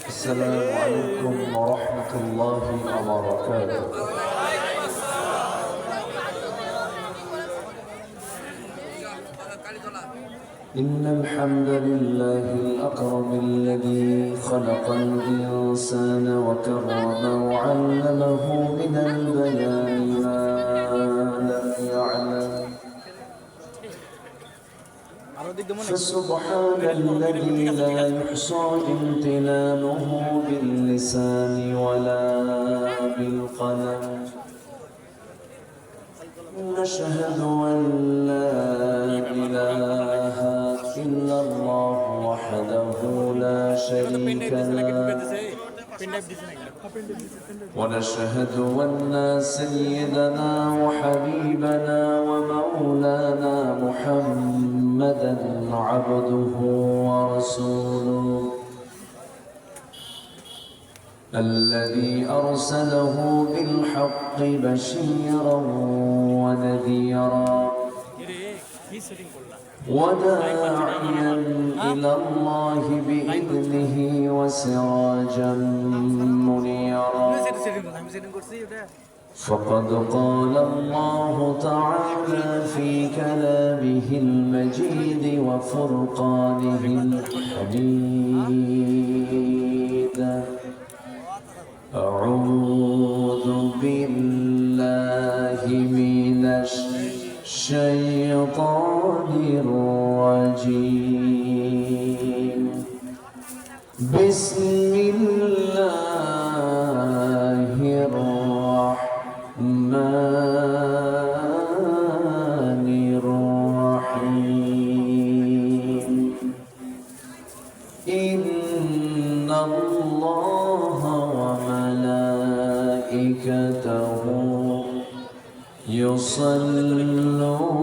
السلام عليكم ورحمة الله وبركاته. إن الحمد لله الأكرم الذي خلق الإنسان وكرمه وعلمه من البيان ما لم يعلم، فسبحان الذي لا يحصى امتنانه باللسان ولا بالقلم. نشهد أن لا إله إلا الله وحده لا شريك له، ونشهد أن سيدنا وحبيبنا ومولانا محمدا عبده ورسوله الذي أرسله بالحق بشيرا ونذيرا وداعيا إلى الله بإذنه وسراجا منيرا. فقد قال الله تعالى في كلامه المجيد وفرقانه الحميد: أعوذ بالله من الشيطان الرجيم. بسم الله الرحمن الرحيم. إن الله وملائكته يصلون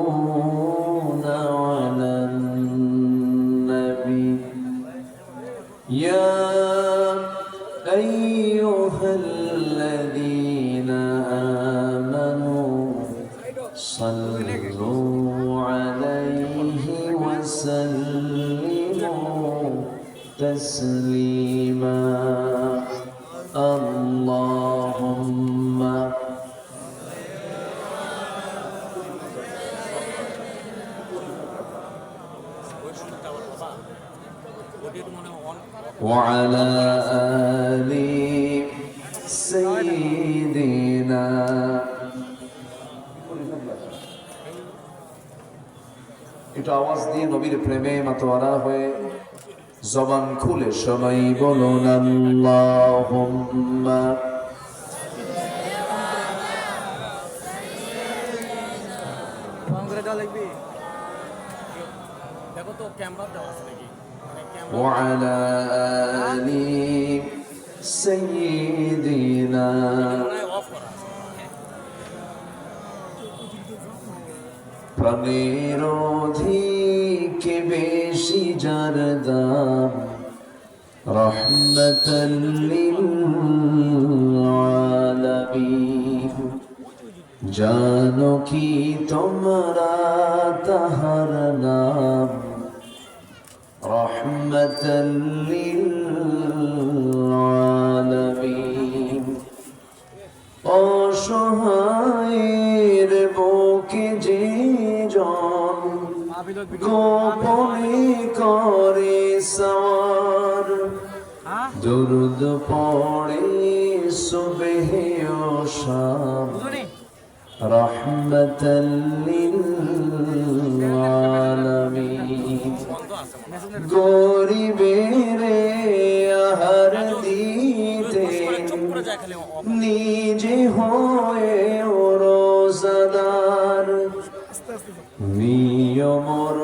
على النبي يا أيها الذين آمنوا صلوا عليه وسلموا تسليما. اللهم وعلى آل سيدنا একটু আওয়াজ দিয়ে নবীর প্রেমে মাতোয়ারা হয়ে জবান খুলে সবাই বলুন আল্লাহুম্মা। وعلى آل سيدنا প্রাণের অধিকে বেশি যার দাম রহমাতাল লিল আলামিন। জানো কি তোমরা তাহার নাম রহমাতাল লিল আলামিন। অসহায়ের বুকে যে জন গোপনে করে সওয়ার দুরুদ পড়ে সুবহে ও শাম রহমাতাল লিল আলামিন। গরিবের আহার দিতে নিজে হয়ে রোজাদার নিয়মর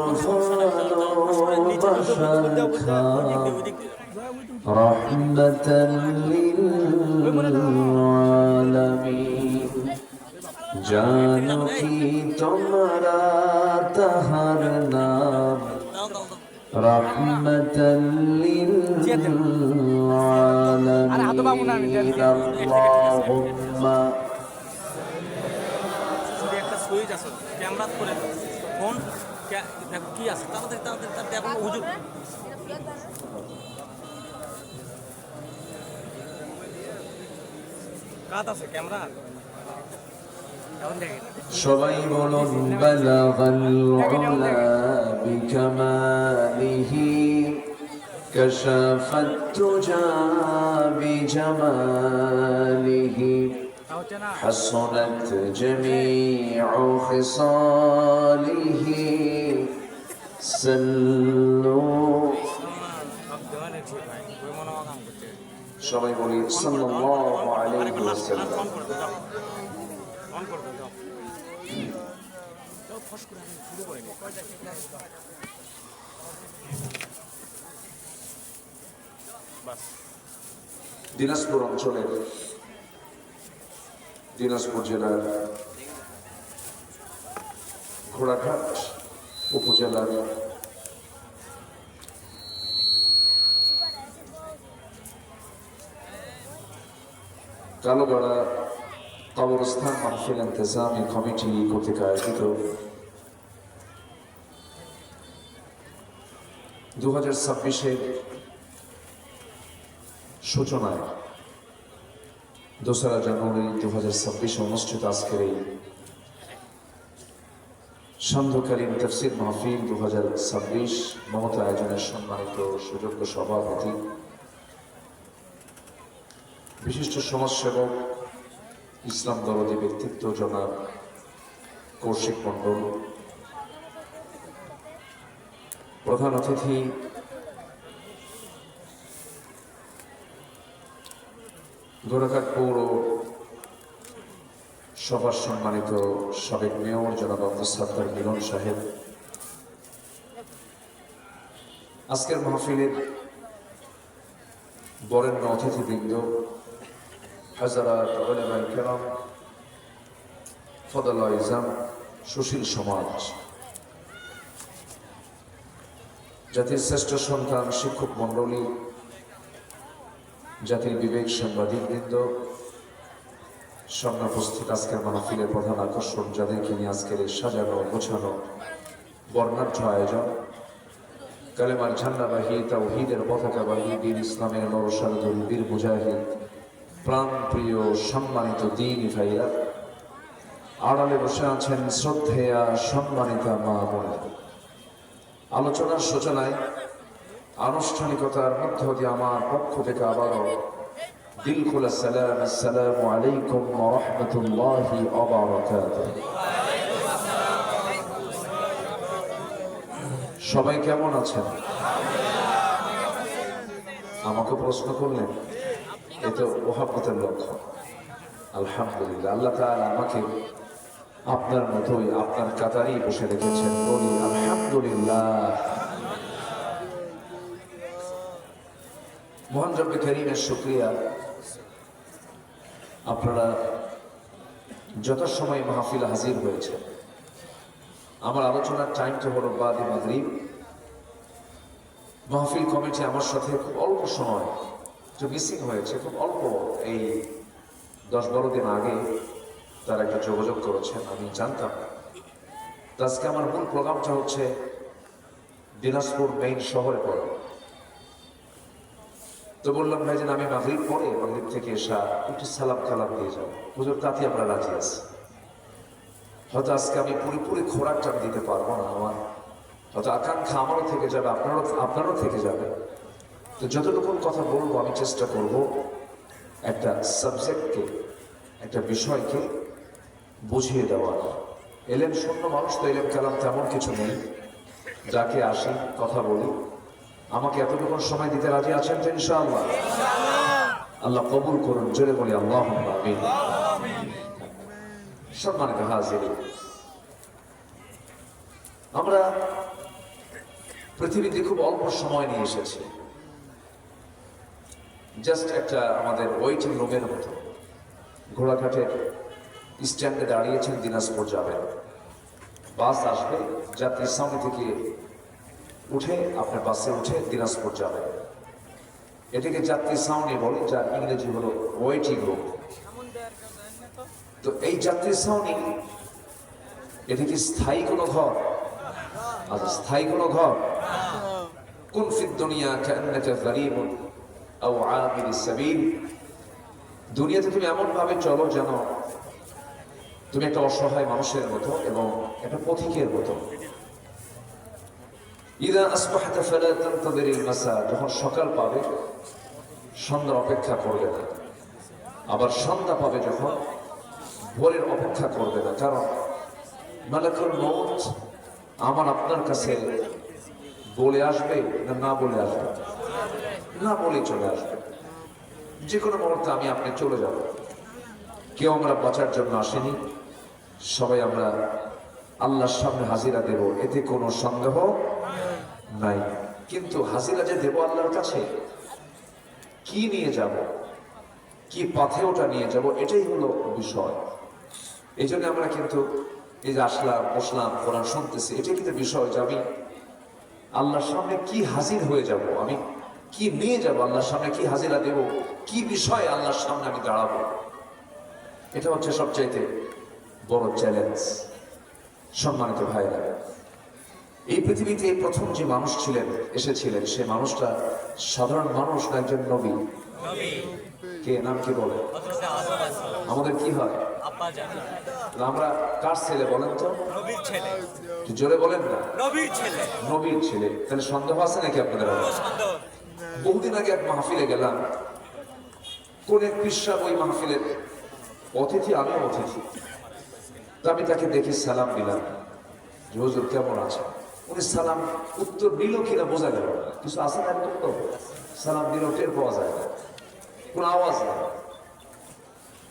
ভালোবাসার খাম রহমাতাল লিল আলামিন। জানো কি তোমরা তাহার নাম রহমাতাল লিল আলামিন। আল্লাহুম্মা সুইচ আছে ক্যামেরা করে ফোন দেখো কি আছে তাড়াতাড়ি তাড়াতাড়ি হুজুর সবাই বলুন বালাগাল উলা বিকামালিহি কাশাফাত তুজা বিজামালিহি حسنت جميع خصاله سلوا সবাই বলি সাল্লাল্লাহু আলাইহি ওয়াসাল্লাম। দিনাজপুর অঞ্চলের দিনাজপুর জেলার ঘোড়াঘাট উপজেলার কালোগাড়া কবরস্থান মাহফিল ইন্তেজামি কমিটি কর্তৃক আয়োজিত 2026-এর সূচনায় 2রা জানুয়ারি 2026 অনুষ্ঠিত আজকের এই সান্ধ্যকালীন তাফসীর মাহফিল 2026 মমতা আয়োজনের সম্মানিত সুযোগ্য সভাপতি বিশিষ্ট সমাজসেবক ইসলাম দরদী ব্যক্তিত্ব জনাব কৌশিক মণ্ডল, প্রধান অতিথি ঘোড়াঘাট পৌর সভার সম্মানিত সাবেক মেয়র জনাব আব্দুস সাত্তার মিলন সাহেব, আজকের মাহফিলের বরেণ্য অতিথিবৃন্দ, হাজারাত উলামায়ে কেরাম, ফদলা ইজাম, সুশীল সমাজ, জাতির শ্রেষ্ঠ সন্তান শিক্ষক মণ্ডলী, জাতির বিবেক সাংবাদিকবৃন্দ, সামনে উপস্থিত আজকের মাহফিলের প্রধান আকর্ষণ যাদেরকে নিয়ে আজকের এই সাজানো গোছানো বর্ণাঢ্য আয়োজন, কালেমার ঝান্ডাবাহী তাওহীদের পতাকাবাহী বীর ইসলামের নরসারদুল বীর মুজাহিদ, প্রাণ প্রিয় সম্মানিত দ্বীনি ভাইরা, আড়ালে বসে আছেন শ্রদ্ধেয়া সম্মানিতা মা বোনেরা। আলোচনার সূচনায় আনুষ্ঠানিকতার মধ্য দিয়ে আমার পক্ষ থেকে আবারও দিল খোলা সালাম, আসসালামু আলাইকুম ওয়া রাহমাতুল্লাহি ওয়া বারাকাতুহু। সবাই কেমন আছেন? আমাকে প্রশ্ন করলেন, এ তো ওহাবতের লক্ষ্য। আলহামদুলিল্লাহ, আল্লাহ তাআলা আমাকে আপনার মতোই আপনার কাতারেই বসে রেখেছেন, বলি আলহামদুলিল্লাহ। মহান রব্বে কারীমের শুকরিয়া, আপনারা যথাসময়ে মাহফিলে হাজির হয়েছে। আমার আলোচনার টাইমটা হলো বাদে মাগরিব। মাহফিল কমিটি আমার সাথে খুব অল্প সময় যে মিসিং হয়েছে, খুব অল্প, এই 10-12 দিন আগে তারা একটা যোগাযোগ করেছেন, আমি জানতাম না। আজকে আমার মূল প্রোগ্রামটা হচ্ছে দিনাজপুর মেইন শহরে পড়ে। তো বললাম ভাই যেন আমি মাগরিব পরে, মাগরিব থেকে এসা একটু সালাম কালাম দিয়ে যাবো, হুজুর তাতে আমরা রাজি আছি। হয়তো আজকে আমি পুরোপুরি খোরাকটা দিতে পারবো না, আমার হয়তো আকাঙ্ক্ষা আমারও থেকে যাবে, আপনারও থেকে যাবে। তো যতটুকু কথা বলবো আমি চেষ্টা করব একটা সাবজেক্টকে, একটা বিষয়কে বুঝিয়ে দেওয়ার। এলেম শূন্য মানুষ তো, এলেম কালাম তেমন কিছু নেই, যাকে আসি কথা বলি। আমাকে এতটুকু সময় দিতে রাজি আছেন তো ইনশাআল্লাহ? আল্লাহ কবুল করুন, জোরে বলি আল্লাহুম্মা আমিন। সম্মানিত হাজিরিন, আমরা পৃথিবীতে খুব অল্প সময় নিয়ে এসেছি, জাস্ট একটা আমাদের ওয়েটিং রুমের মতো। ঘোড়াঘাটের স্ট্যান্ডে দাঁড়িয়েছেন, দিনাজপুর যাবেন, বাস আসবে, যাত্রী সামনে থেকে উঠে আপনার বাসে উঠে দিনাজপুর যাবেন। এটাকে যাত্রী ছাউনি বলে, যার ইংরেজি হলো ওয়েটিং রুম। তো এই যাত্রী ছাউনি, এটা কি স্থায়ী কোনো ঘর? আজ স্থায়ী কোনো ঘর? কুন ফিদ দুনিয়া কান্নাকা গরীবুন আও আবির সাবিল। দুনিয়াতে তুমি এমন ভাবে চলো যেন তুমি একটা অসহায় মানুষের মতো এবং একটা পথিকের মতো। ইদা আসবাহতা ফালা তানতাযিরিল মাসা, যখন সকাল পাবে সন্ধ্যার অপেক্ষা করবে না, আবার সন্ধ্যা পাবে যখন ভোরের অপেক্ষা করবে না। কারণ মালাকুল মউত আমার আপনার কাছে বলে আসবে না না বলে আসবে? না বলে চলে আসবে। যে কোনো মুহূর্তে আমি আপনি চলে যাব। কেউ আমরা বাঁচার জন্য আসেনি, সবাই আমরা আল্লাহর সামনে হাজিরা দেব, এতে কোনো সন্দেহ নাই। কিন্তু হাজিরা যে দেব আল্লাহর কাছে, কি নিয়ে যাব, কি পথে ওটা নিয়ে যাব, এটাই হলো বিষয়। এই জন্য আমরা কিন্তু এই যে আসলাম, বসলাম, কোরআন শুনতেছি, এটাই কিন্তু বিষয় যে আমি আল্লাহর সামনে কি হাজির হয়ে যাব, আমি কি নিয়ে যাব আল্লাহর সামনে, কি হাজিরা দেব, কি বিষয়ে আল্লাহর সামনে আমি দাঁড়াবো। এটা হচ্ছে সবচাইতে বড় চ্যালেঞ্জ। সম্মানিত ভাইরা, এই পৃথিবীতে প্রথম যে মানুষ ছিলেন, এসেছিলেন, সে মানুষটা সাধারণ মানুষ না, একজন নবী। কে নাম কি বলে? আমাদের কি হয়? আমরা কার ছেলে বলেন তো? নবীর ছেলে। জোরে বলেন না। নবীর ছেলে। নবীর ছেলে। তাহলে সন্দেহ আছে নাকি আপনাদের? বহুদিন আগে এক মাহফিলে গেলাম, কোন এক পিসা ওই মাহফিলের অতিথি, আমি অতিথি। তো আমি তাকে দেখে সালাম দিলাম, যে হুজুর কেমন আছে? উনি সালাম উত্তর দিল কিনা বোঝা গেল না, কিছু আছে না উত্তর, সালাম দিল টের পাওয়া যায় না, কোন আওয়াজ নেই।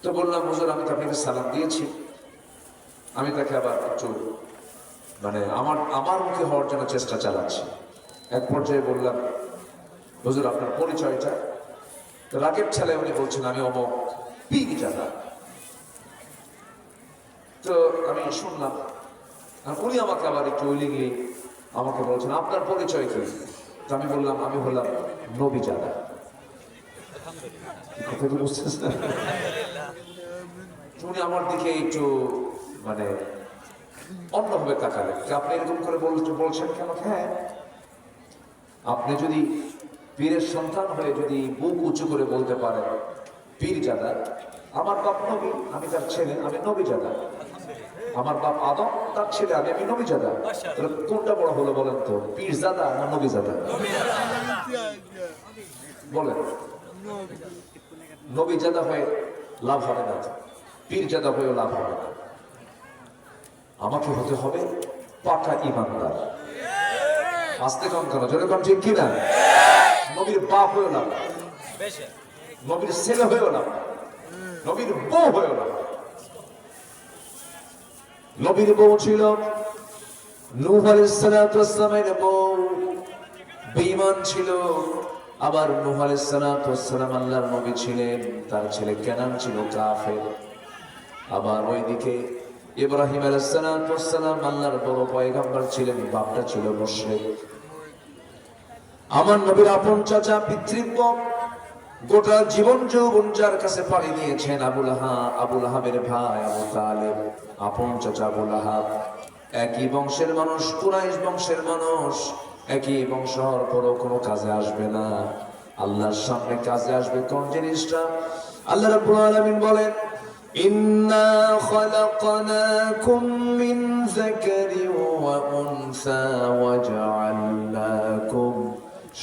তো বললাম হুজুর আমি তো আপনাকে সালাম দিয়েছি। আমি তাকে আবার একটু মানে আমার মুখে হওয়ার জন্য চেষ্টা চালাচ্ছি। এক পর্যায়ে বললাম হুজুর আপনার পরিচয়টা? তো রাগের ছেলে উনি বলছেন আমি অমুক পীর জাদা। তো আমি শুনলাম, আর উনি আমাকে আবার একটু উইলিংলি আমাকে বলছেন আপনার পরিচয় কি? তো আমি বললাম আমি হলাম নবী জাদা। কথা কি বুঝতেছেন? উনি আমার দিকে একটু মানে অন্যভাবে তাকালেন, আপনি এরকম করে বলছেন কেন? হ্যাঁ, আপনি যদি পীরের সন্তান হয়ে যদি বুক উঁচু করে বলতে পারেন পীর জাদা, আমার বাপ নবী, আমি তার ছেলে, আমি নবী জাদা। আমার বাপ আদম, তার ছেলে, আমি নবী জাদা। কোনটা বড় হলো বলেন তো, পীর জাদা না নবী জাদা? বলেন। নবী জাদা হয়ে লাভ হবে না, পীর জাদা হয়েও লাভ হবে না। আমাকে হতে হবে পাকা ইমানদার। আস্তে কম কেন, জোরে কম, ঠিক কিনা? নবীর বাপ হয়েও লাভ, নবীর ছেলে হয়েও লাভ, নবীর বউ হয়েও লাভ। নবীর বউ ছিল নূহ আলাইহিস সালাতু ওয়াস সালামের বউ, বেঈমান ছিল। আবার নূহ আলাইহিস সালাতু ওয়াস সালাম আল্লাহর নবী ছিলেন, তার ছেলে কেনান ছিল কাফের। আবার ওইদিকে ইব্রাহিম আলাইহিস সালাতু ওয়াস সালাম আল্লাহর বড় পয়গম্বর ছিলেন, বাপটা ছিল মুশরিক। আমার নবীর আপন চাচা পিতৃব্য, গোটা জীবন যৌবন যার কাছে পাড়ি দিয়েছেন আবুল আহাবের ভাই আবু তালেব, আপন চাচা আবুল আহাব। একই বংশের মানুষ, কুরাইশ বংশের মানুষ, একই বংশ হওয়ার পরও কোনো কাজে আসবে না। আল্লাহর সামনে কাজে আসবে কোন জিনিসটা? আল্লাহ রাব্বুল আলামিন বলেন ইন্না খালাকনাকুম মিন যাকারিন ওয়া উনসা ওয়া জাআলনাকুম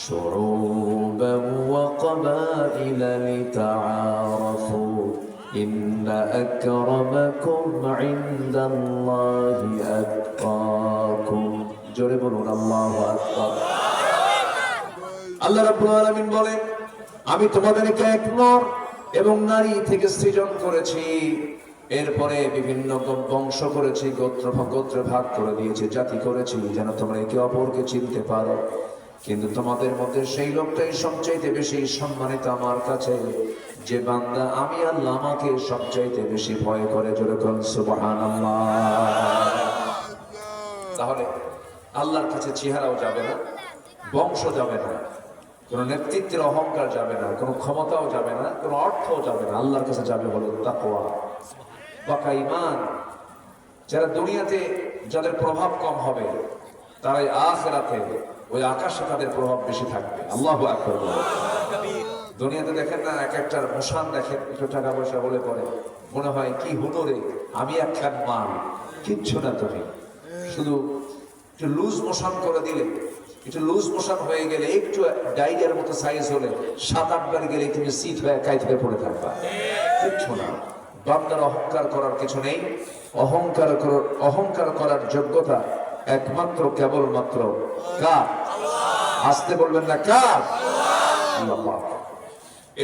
شعوبا وقبائل لتعارفوا إن أكرمكم عند الله أتقاكم জোরে বলুন আল্লাহু আকবার। আল্লাহ রাব্বুল আলামিন বলেন আমি তোমাদেরকে এক নর এবং নারী থেকে সৃজন করেছি, এরপরে বিভিন্ন বংশ করেছি, গোত্র ভাগ করে দিয়েছি, জাতি করেছি, যেন তোমরা একে অপরকে চিনতে পারো। কিন্তু তোমাদের মধ্যে সেই লোকটাই সবচাইতে বেশি সম্মানিত আমার কাছে, যে বান্দা আমি আল্লাহ আমাকে সবচাইতে বেশি ভয় করে। জোরে বলুন সুবহানাল্লাহ। তাহলে আল্লাহর কাছে চেহারাও যাবে না, বংশ যাবে না, কোন নেতৃত্বের অহংকার যাবে না, কোনো ক্ষমতাও যাবে না, কোনো অর্থও যাবে না। আল্লাহর কাছে যাবে হলো তাকওয়া, পাকা ঈমান। যারা দুনিয়াতে যাদের প্রভাব কম হবে, তারাই আখিরাতে ওই আকাশে তাদের প্রভাব বেশি থাকবে। আল্লাহু আকবার। দুনিয়াতে দেখেন না, এক একটার মশান দেখেন, একটু টাকা পয়সা হলে পরে মনে হয় কি হলো রে, আমি একখান মাল, কিচ্ছু না তুমি, শুধু একটু লুজ মোশন করে দিলে, একটু লুজ মোশন হয়ে গেলে, একটু ডাইরিয়ার মতো সাইজ হলে 7-8 বার গেলে তুমি সিট হয়ে কাইত হয়ে পড়ে থাকবা, কিচ্ছু না। বান্দার অহংকার করার কিছু নেই। অহংকার করার যোগ্যতা একমাত্র কেবলমাত্র কার? আসতে বলবেন না, কার? আল্লাহ।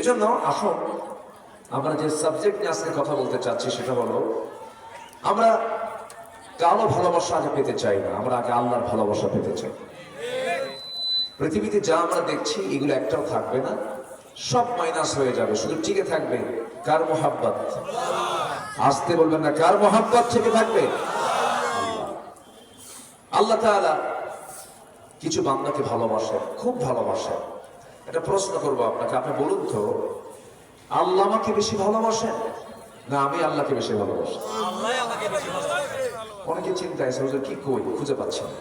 এজন্য আসুন আমরা যে সাবজেক্ট নিয়ে আজকে কথা বলতে চাচ্ছি সেটা হলো, আমরা কারো ভালোবাসা আগে পেতে চাই না, আমরা আগে আল্লাহর ভালোবাসা পেতে চাই। পৃথিবীতে যা আমরা দেখছি এগুলো একটাও থাকবে না, সব মাইনাস হয়ে যাবে, শুধু টিকে থাকবে কার মোহাব্বত? আসতে বলবেন না, কার মোহাব্বত থেকে থাকবে? আল্লাহ তাআলা কিছু বান্দাকে ভালোবাসেন, খুব ভালোবাসেন। একটা প্রশ্ন করবো আপনাকে, আপনি বলুন তো, আল্লাহ আমাকে বেশি ভালোবাসেন না আমি আল্লাহকে বেশি ভালোবাসি? অনেকে চিন্তা আছে, কি কই খুঁজে পাচ্ছি না।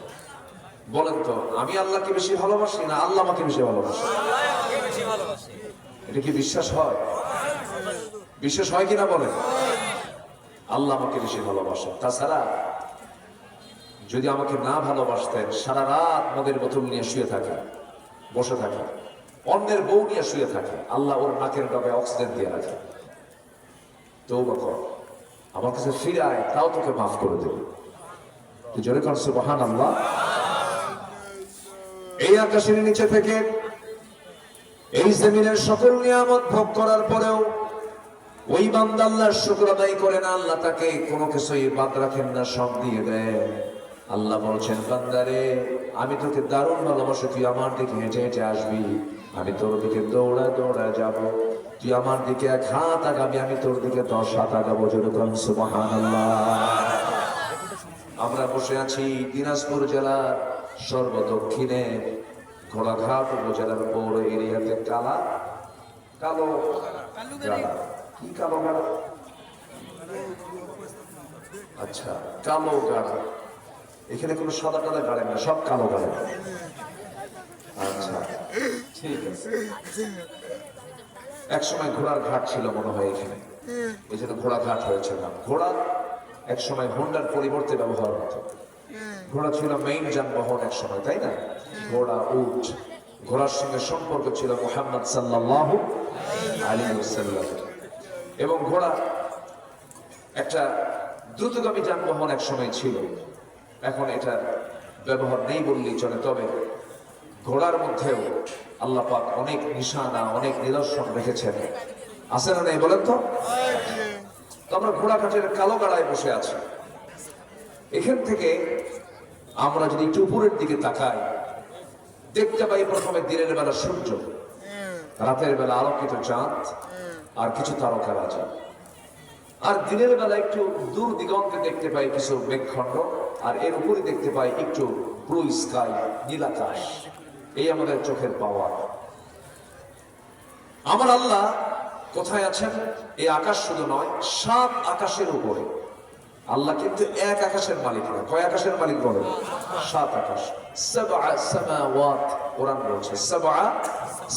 বলেন তো, আমি আল্লাহকে বেশি ভালোবাসি না আল্লাহ আমাকে বেশি ভালোবাসে? এটা কি বিশ্বাস হয়? বিশ্বাস হয় কিনা বলেন? আল্লাহ আমাকে বেশি ভালোবাসে। তাছাড়া যদি আমাকে না ভালোবাসতেন, সারা রাত মদের বোতল নিয়ে শুয়ে থাকে, বসে থাকে, অন্যের বউ নিয়ে শুয়ে থাকে, আল্লাহ ওর নাকের ডগায় অক্সিজেন দিয়ে রাখে, তওবা কর, আমার কাছে ফিরে আয়, তাও তোকে মাফ করে দেবে। তুই জোরে কর সুবহানাল্লাহ। এই আকাশের নিচে থেকে এই জমিনের সকল নিয়ামত ভোগ করার পরেও ওই বান্দা আল্লাহর শুকর আদায় করে না, আল্লাহ তাকে কোনো কিছুই বাদ রাখেন না, সব দিয়ে দেয়। আল্লাহ বলছেন, বান্দারে আমি তোকে দারুণ ভালোবাসি, তুই আমার দিকে হেঁটে হেঁটে আসবি, আমি তোর দিকে দৌড়া দৌড়া যাব, তুই আমার দিকে 1 হাত আগাবি, আমি তোর দিকে 10 হাত আগাবো। যেরকম সুবহানাল্লাহ। আমরা বসে আছি দিনাজপুর জেলার সর্বদক্ষিণে ঘোড়াঘাট উপজেলার পৌর এরিয়াতে কালো গাড়া। কি কালো গাড়া? আচ্ছা, কালো গাড়া। এখানে কোনো সাদা টাদা গাড়ে না, সব কালো গাড়ে। আচ্ছা, ঠিক আছে। এক সময় ঘোড়ার ঘাট ছিল মনে হয় এখানে, এই জন্য ঘোড়া ঘাট হয়েছে না। ঘোড়া এক সময় হোন্ডার পরিবর্তে ব্যবহার হতো। ঘোড়া ছিল মেইন যানবাহন এক সময়, তাই না? ঘোড়া, উট, ঘোড়ার সঙ্গে সম্পর্ক ছিল মুহাম্মদ সাল্লাল্লাহু আলাইহি ওয়াসাল্লাম। এবং ঘোড়া একটা দ্রুতগামী যানবাহন এক সময় ছিল, এখন এটা ব্যবহার নেই বললেই চলে। তবে ঘোড়ার মধ্যেও আল্লাহ পাক অনেক নিশানা, অনেক নিদর্শন রেখেছেন, আছে না নেই বলেন তো? আমরা ঘোড়াঘাটের কালো গাড়ায় বসে আছি। এখান থেকে আমরা যদি একটু উপরের দিকে তাকাই, দেখতে পাই প্রথমে দিনের বেলা সূর্য, রাতের বেলা আলোকিত চাঁদ আর কিছু তারকারাজি, আর দিনের বেলা একটু দূর দিগন্তে দেখতে পাই কিছু মেঘখণ্ড, আর এর উপরে দেখতে পাই একটু ব্লু স্কাই, নীলাকাশ। এই আমাদের চোখের পাওয়া। আমার আল্লাহ কোথায় আছেন? এই আকাশ শুধু নয়, 7 আকাশের উপরে। আল্লাহ কিন্তু এক আকাশের মালিক না। কয় আকাশের মালিক বলেন? 7 আকাশ। 7 সামাওয়াত, কোরআন বলছে 7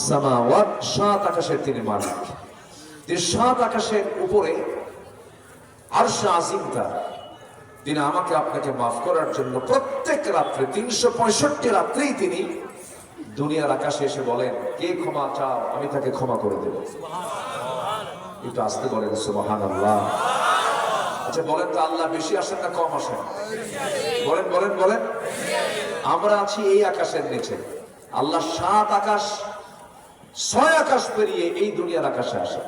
সামাওয়াত, 7 আকাশের তিনি মালিক। তিনি 7 আকাশের উপরে আরশ আজিম তার। তিনি আমাকে আপনাকে মাফ করার জন্য প্রত্যেক রাত্রে 365 রাত্রেই তিনি দুনিয়ার আকাশে এসে বলেন, কে ক্ষমা চাও, আমি তাকে ক্ষমা করে দেব। একটু আসতে বলেন সুবহানাল্লাহ। আচ্ছা বলেন তো, আল্লাহ বেশি আসেন না কম আসেন? বলেন বলেন বলেন। আমরা আছি এই আকাশের নিচে, আল্লাহ 7 আকাশ, 6 আকাশ পেরিয়ে এই দুনিয়ার আকাশে আসে।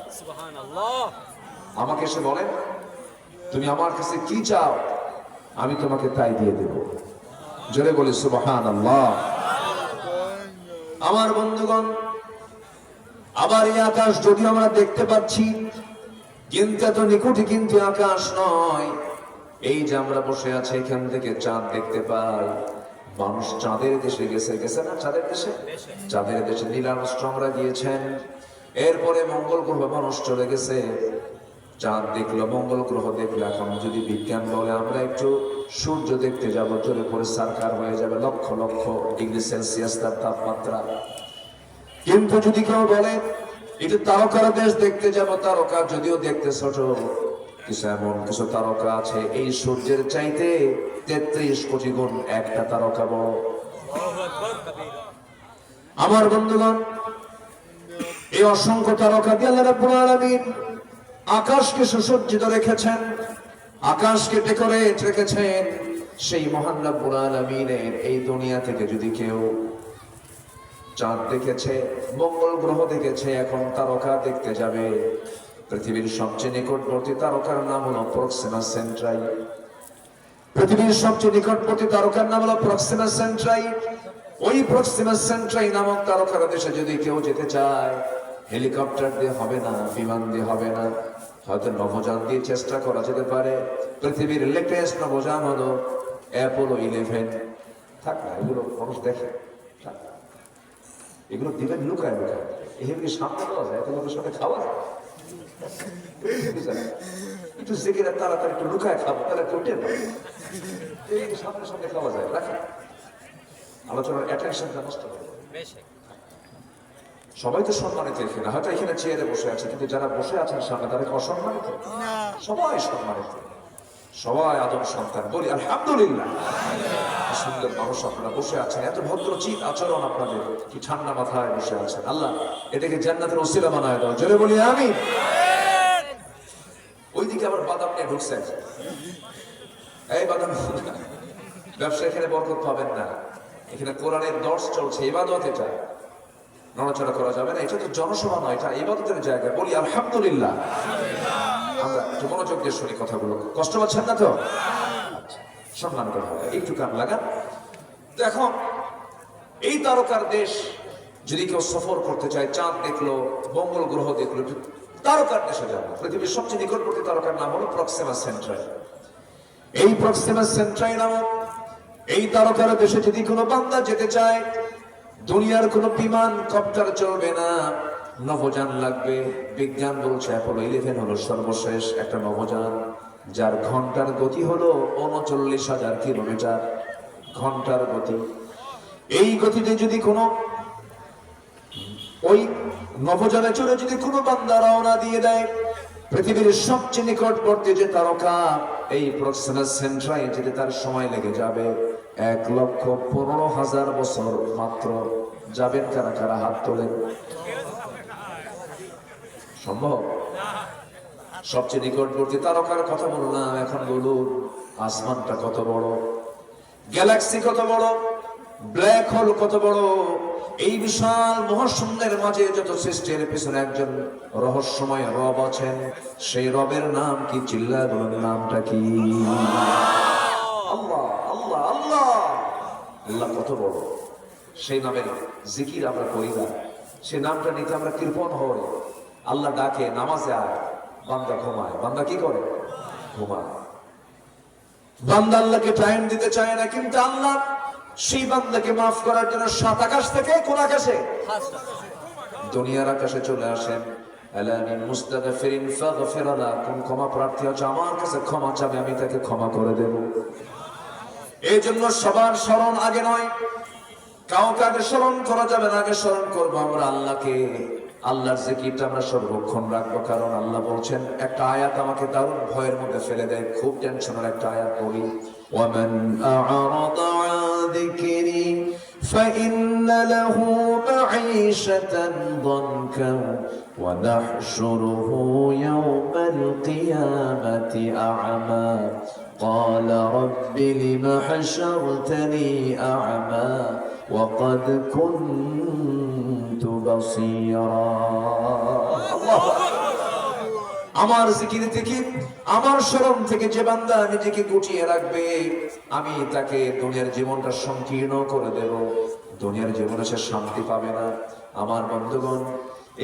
আমাকে এসে বলেন, তুমি আমার কাছে কি চাও, আমি তোমাকে তাই দিয়ে দেব। জোরে বলি সুবহানাল্লাহ। আমার বন্ধুগণ, আবার এই আকাশ যদি আমরা দেখতে পাচ্ছি, কিন্তু এত নিকুটি কিন্তু আকাশ নয়। এই যে আমরা বসে আছি, এখান থেকে চাঁদ দেখতে পাই। মানুষ চাঁদের দেশে গেছে না? চাঁদের দেশে, চাঁদের দেশে নীল আর্মস্ট্রংরা গিয়েছেন। এরপরে মঙ্গল গ্রহ মানুষ চলে গেছে, চাঁদ দেখলো, মঙ্গল গ্রহ দেখলো। এখন যদি বিজ্ঞান বলে আমরা একটু সূর্য দেখতে যাব, চলে পরে সার্কার হয়ে যাবে, লক্ষ লক্ষ ডিগ্রি সেলসিয়াস তার তাপমাত্রা। কিন্তু যদি কেউ বলে একটু তারকার দেশ দেখতে যাব। তারকা যদিও দেখতে ছোট, কিছু এমন কিছু তারকা আছে এই সূর্যের চাইতে 33 কোটি গুণ একটা তারকা বড়। আমার বন্ধুগণ, এই অসংখ্য তারকা দিয়ে আল্লাহ রাব্বুল আলামিন আকাশকে সুসজ্জিত রেখেছেন, আকাশকে ডেকোরেট রেখেছেন। সেই মহান রাব্বুল আলামিনের এই দুনিয়া থেকে যদি কেউ চাঁদ দেখেছে, মঙ্গল গ্রহ দেখেছে, এখন তারকা দেখতে যাবে। পৃথিবীর সবচেয়ে নিকটবর্তী তারকার নাম হলো প্রক্সিমা সেন্ট্রাই। পৃথিবীর সবচেয়ে নিকটবর্তী তারকার নাম হলো প্রক্সিমা সেন্ট্রাই। ওই প্রক্সিমা সেন্ট্রাই নামক তারকার দেশে যদি কেউ যেতে চায়, হেলিকপ্টার দিয়ে হবে না, বিমান দিয়ে হবে না, হয়তো নভোযান দিয়ে চেষ্টা করা যেতে পারে। পৃথিবীর লেটেস্ট নভোযান হলো অ্যাপোলো 11। থাক না, এগুলো মানুষ দেখে, এগুলো দিবেন লুকায় লুকায়। এগুলো সামনে দেওয়া যায়, এত লোকের সাথে খাওয়া যায়। একটু জেগে তাড়াতাড়ি একটু লুকায় খাবো, তাহলে একটু উঠে সামনে সামনে খাওয়া যায়। রাখা আলোচনার অ্যাটেনশনটা নষ্ট হবে। সবাই তো সম্মানিত এখানে, হয়তো এখানে চেয়ারে বসে আছে, কিন্তু যারা বসে আছেন সামনে তারা অসম্মানিত? সবাই সম্মানিত, সবাই আদম সন্তান। বলি আলহামদুলিল্লাহ। সুন্দর মানুষ আপনারা বসে আছেন, এত ভদ্রচিত আচরণ আপনাদের, কি ঠান্ডা মাথায় বসে আছেন। আল্লাহ এটাকে জান্নাতের ওসিলা বানায় দাও, জোরে বলি আমিন। ওইদিকে আবার বাদাম নিয়ে ঢুকছে, এই বাদাম ব্যবসা, এখানে বরকত পাবেন না। এখানে কোরআনের দর্শ চলছে, ইবাদত, এটা নড়াচড়া করা যাবে না। এটা তো জনসভা নয়, এটা ইবাদতের জায়গা। বলি আলহামদুলিল্লাহ। আমরা একটু মনোযোগ দিয়ে শুনি কথাগুলো, কষ্ট পাচ্ছেন না তো? সম্মান করা হবে, একটু কান লাগান। এখন এই তারকার দেশ যদি কেউ সফর করতে চায়, চাঁদ দেখলো, মঙ্গল গ্রহ দেখলো, তারকার দেশে যাবো। পৃথিবীর সবচেয়ে নিকটবর্তী তারকার নাম হলো প্রক্সিমা সেন্ট্রাই। এই প্রক্সিমা সেন্ট্রাই নামক এই তারকার দেশে যদি কোনো বান্দা যেতে চায়, দুনিয়ার কোনো বিমান কপ্টার চলবে না, নভোযান লাগবে। বিজ্ঞান বলছে অ্যাপোলো 11 হলো সর্বশেষ একটা নভোযান, যার ঘন্টার গতি হলো 39,000 কিলোমিটার ঘন্টার গতি। এই গতিতে যদি কোনো ওই নভোযানে চড়ে যদি কোনো বান্দা রওনা দিয়ে দেয়, পৃথিবীর সবচেয়ে নিকটবর্তী যে তারকা এই প্রক্সিমা সেন্ট্রাই যেতে তার সময় লেগে যাবে 1,15,000 বছর মাত্র। যাবেন কারা কারা? হাত তোলেন। সম্ভব? সবচেয়ে নিকটবর্তী তারকার কথা বললাম, এখন বলুন আসমানটা কত বড়, গ্যালাক্সি কত বড়, ব্ল্যাক হোল কত বড়। এই বিশাল মহাশূন্যের মাঝে যত সৃষ্টির পিছনে একজন রহস্যময় রব আছেন। সেই রবের নাম কি? চিল্লায় বলুন, নামটা কি? আল্লাহ। আল্লাহ আল্লাহ আল্লাহ কত বড়। সেই নামের জিকির আমরা করি না, সেই নামটা নিতে আমরা কৃপণ হই। আল্লাহ ডাকে, নামাজে আয়, বান্দা ঘুমায়। বান্দা কি করে? ঘুমায়। বান্দা আল্লাহকে টাইম দিতে চায় না, কিন্তু আল্লাহ সেই বান্দাকে মাফ করার জন্য 7 আকাশ থেকে কোন আকাশে? দুনিয়ার আকাশে চলে আসেন। কোন ক্ষমা প্রার্থী আছে আমার কাছে ক্ষমা চাবে, আমি তাকে ক্ষমা করে দেব। এই জন্য সবার স্মরণ আগে নয়, কাউকে আগে স্মরণ করা যাবে না, আগে স্মরণ করবো আমরা আল্লাহকে। আল্লাহর জিকিরটা আমরা সর্বক্ষণ রাখবো, কারণ আল্লাহ বলছেন, একটা আয়াত আমাকে দারুণ ভয়ের মধ্যে ফেলে দেয়, খুব টেনশনের একটা আয়াত বলি। ওয়ামান আ'রাদা আন যিকরি ফাইন্না লাহু মাঈশাতান দানকা ওয়া নাহশুরুহু ইয়াওমাল কিয়ামাতি আ'মা قال رب لم حشرتني أعمى وقد كنت بصيرا আমার জিকির থেকে, আমার শরম থেকে যে বান্দা নিজেকে গুটিয়ে রাখবে, আমি তাকে দুনিয়ার জীবনটা সংকীর্ণ করে দেব। দুনিয়ার জীবনে সে শান্তি পাবে না। আমার বন্ধুগণ,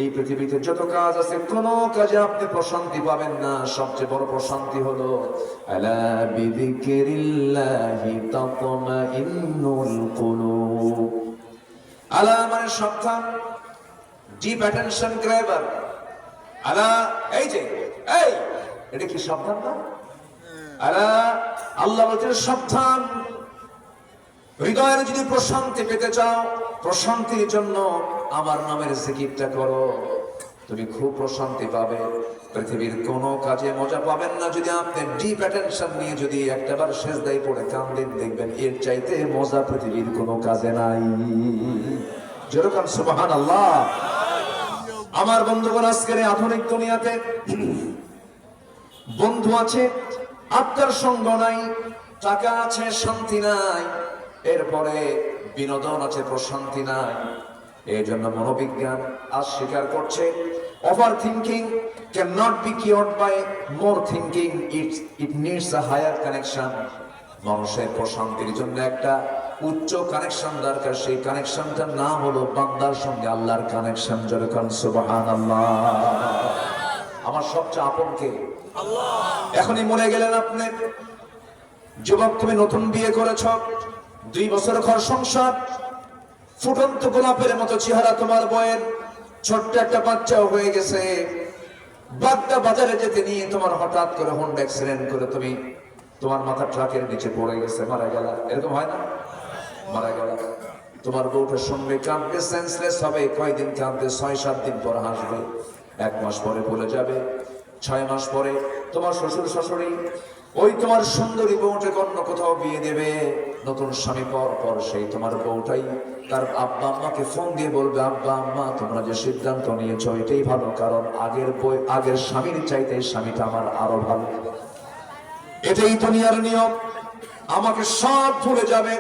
এই পৃথিবীতে যত কাজ আছে, কোন কাজে আপনি প্রশান্তি পাবেন না। সবচেয়ে বড় প্রশান্তি হলো আলা বিযিকরিল্লাহি তাতমাইন্নুল কুলুব। আলা মানে সাবধান, ডিপ অ্যাটেনশন গ্র্যাবার। আলা এই যে এই, এটা কি সাবধান না? আলা আল্লাহ বলছেন সাবধান। হৃদয়ের যদি প্রশান্তি পেতে চাও, প্রশান্তির জন্য আমার নামের জিকিরটা করো। তুমি খুব প্রশান্তি পাবে। পৃথিবীর কোনো কাজে মজা পাবেন না যদি আপনি ডিপ অ্যাটেনশন নিয়ে যদি একটাবার সেজদায় পড়ে কাঁদেন, দেখবেন এর চাইতে মজা পৃথিবীর কোনো কাজে নাই। যেরকম সুবহানাল্লাহ। আমার বন্ধুগণ, আজকের আধুনিক দুনিয়াতে বন্ধু আছে, আত্মার সঙ্গ নাই, টাকা আছে, শান্তি নাই, এরপরে বিনোদন আছে, প্রশান্তি নাই। এই জন্য মনোবিজ্ঞান আজ স্বীকার করছে, over thinking can not be cured by more thinking, it needs a higher connection. মানুষের প্রশান্তির জন্য একটা উচ্চ কানেকশন দরকার, সেই কানেকশনটার নাম হলো বান্দার সঙ্গে আল্লাহর কানেকশন। যেরকম সুবহানাল্লাহ। আমার সবচেয়ে আপন কে? আল্লাহ। এখনই মরে গেলেন আপনি। যুবক, তুমি নতুন বিয়ে করেছ, 2 বছর ঘর সংসার, ফুটন্ত গোলাপের মতো চেহারা তোমার বয়ের, ছোট্ট একটা বাচ্চাও হয়ে গেছে। বাগদা বাজারে যেতে নিয়ে তোমার হঠাৎ করে হোন্ডা অ্যাক্সিডেন্ট করে তুমি, তোমার মাথা ট্রাকের নিচে পড়ে গেছে, মারা গেল। এরকম হয় না? মারা গেল। তোমার বউটা শুনবে, কাঁদবে, সেন্সলেস হবে। কয়দিন কাঁদবে? 6-7 দিন পর হাসবে, 1 মাস পরে ভুলে যাবে, 6 মাস পরে তোমার শ্বশুর শাশুড়ি ওই তোমার সুন্দরী বউটাকে অন্য কোথাও বিয়ে দেবে। নতুন স্বামী পর পর সেই তোমার বউটাই তার আব্বা আম্মাকে ফোন দিয়ে বলবে, আব্বা আম্মা তোমরা যে সিদ্ধান্ত নিয়েছো এটাই ভালো, কারণ আগের স্বামীর চাইতে এই স্বামীটা আমার আরো ভালো। এটাই দুনিয়ার নিয়ম। আমাকে সব ভুলে যাবে,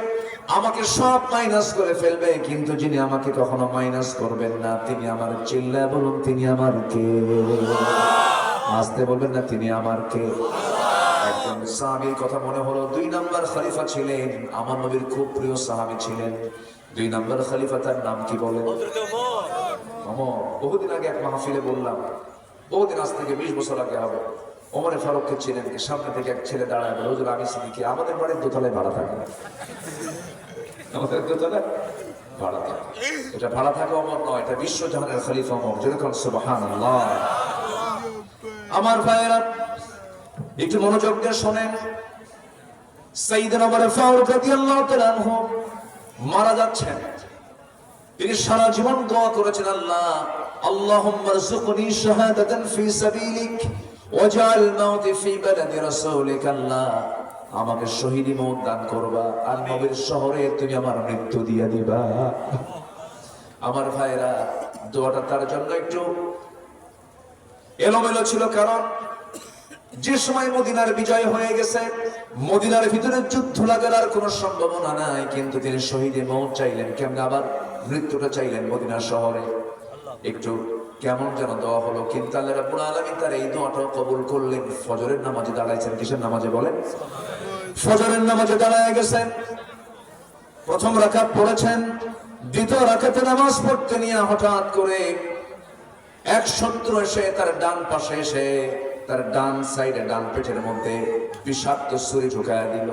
আমাকে সব মাইনাস করে ফেলবে, কিন্তু যিনি আমাকে কখনো মাইনাস করবেন না তিনি আমার। চিল্লায় বলুন, তিনি আমার কে? আসতে বলবেন না, তিনি আমার কে? একজন সাহাবীর কথা মনে হলো, 2 নম্বর খলিফা ছিলেন, আমার নবীর খুব প্রিয় সাহাবী ছিলেন। 2 নম্বর খলিফা, তার নাম কি বলেন? ওমর। বহুদিন আগে এক মাহফিলে বললাম, বহুদিন, আজ থেকে 20 বছর আগে হবে। ওমরে ফারুককে ছিলেন, সামনে থেকে এক ছেলে দাঁড়ায় বলে, হুজুর আমি চিনি কি? আমাদের বাড়ির দোতলায় ভাড়া থাকে, আমাদের দোতলায় ভাড়া থাকে। এটা ভাড়া থাকে ওমর নয়, এটা বিশ্বজাহানের খলিফা ওমর। যেরকম সুবহানাল্লাহ। আমার ভাইয়েরা, একটু মনোযোগ দিয়ে শোনেন। সাইয়েদনা ওমর ফারুক রাদিয়াল্লাহু তাআলা আনহু মারা যাচ্ছেন। তিনি সারা জীবন দোয়া করেছেন, আল্লাহ আল্লাহুম্মা রযুকনি শাহাদাতান ফি সাবিলিক ওয়াজআল মাউতি ফি বালাদি রাসূলিক। আল্লাহ আমাকে শহীদি মওত দান করবা, আর নবীর শহরে তুমি আমার মৃত্যু দিয়ে দিবা। আমার ভাইরা, দোয়াটা তার জন্য একটু এলোমেলো ছিল, কারণ যে সময় মদিনার বিজয় হয়ে গেছে, মদিনার ভিতরে যুদ্ধ লাগার আর কোনো সম্ভাবনা নাই, কিন্তু তিনি শহীদে মওত চাইলেন। কেমন আবার মৃত্যুটা চাইলেন মদিনার শহরে? একটু কেমন যেন দোয়া হলো, কিন্তু আল্লাহ রাব্বুল আলামিন তার এই দোয়াটাও কবুল করলেন। ফজরের নামাজে দাঁড়াইছেন। কিসের নামাজে বলেন? ফজরের নামাজে দাঁড়ায় গেছেন। প্রথম রাকাত পড়েছেন, দ্বিতীয় রাকাতে নামাজ পড়তে নিয়ে হঠাৎ করে এক শত্রু এসে তার ডান পাশে এসে তার ডান সাইডে, ডান পেটের মধ্যে বিষাক্ত ছুরি ঢুকায় দিল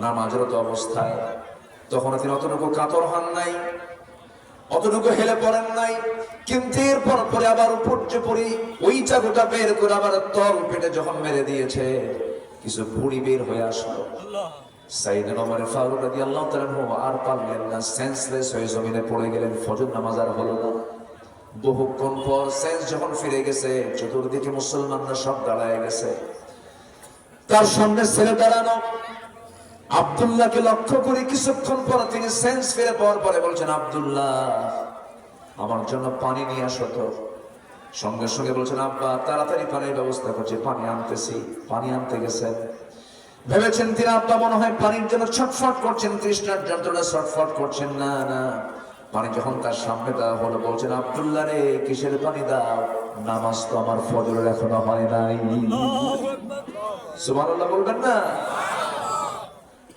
নামাজরত অবস্থায়। তখন তিনি অতটুকু কাতর হন নাই, অতটুকু হেলে পড়েন নাই, কিন্তু এরপর পরে আবার উপর যে পড়ি ওই চাকুটা বের করে আবার তল পেটে যখন মেরে দিয়েছে, কিছু ভুঁড়ি বের হয়ে আসলো। সাইয়েদনা ওমর ফারুক রাদিয়াল্লাহু তাআলা আর পারলেন না, সেন্সলেস হয়ে জমিনে পড়ে গেলেন। ফজর নামাজ আর হলো না। বহুক্ষণ পর সেন্স যখন ফিরে গেছে, চতুর্দিকে মুসলমানরা সব দাঁড়ায় গেছে, তার সামনে ছেলে দাঁড়ানো। আব্দুল্লাহকে লক্ষ্য করে কিছুক্ষণ পর তিনি সেন্স ফিরে পাওয়ার পরে বলছেন, আব্দুল্লাহ আমার জন্য পানি নিয়ে আসো তো। সঙ্গে সঙ্গে বলছেন, আব্বা তাড়াতাড়ি পানির ব্যবস্থা করছে, পানি আনতেছি। পানি আনতে গেছেন, ভেবেছেন তিনি আব্বা মনে হয় পানির জন্য ছটফট করছেন, তৃষ্ণার যন্ত্রণা ছটফট করছেন। না না, পানি যখন তার সামনে দেওয়া হলো, বলছেন, আব্দুল্লাহ রে কিসের পানি দাও? নামাজ তো আমার ফজরের এখনো হয় নাই। সুবহানাল্লাহ বলবেন না?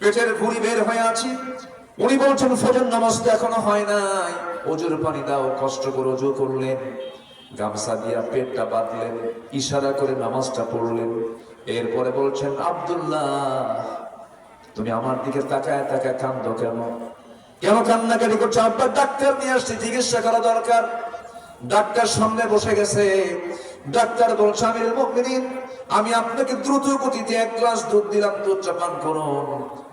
পেটের ভুঁড়ি বের হয়ে আছে, উনি বলছেন ফজর নামাজ তো এখনো হয় নাই, ওজুর পানি দাও। কষ্ট করে ওযু করলেন, গামছা দিয়া পেটটা বাঁধলেন, ইশারা করে নামাজটা পড়লেন। এরপরে বলছেন, আব্দুল্লাহ তুমি আমার দিকে তাকায় তাকায় কাঁদো কেন? কেন কান্নাকাটি করছো? আব্বা ডাক্তার নিয়ে আসছে, চিকিৎসা করা দরকার। ডাক্তার সামনে বসে গেছে। ডাক্তার বলছে, আমিরুল মুমিনিন আমি আপনাকে দ্রুত গতিতে 1 গ্লাস দুধ দিলাম, দুধটা পান করুন।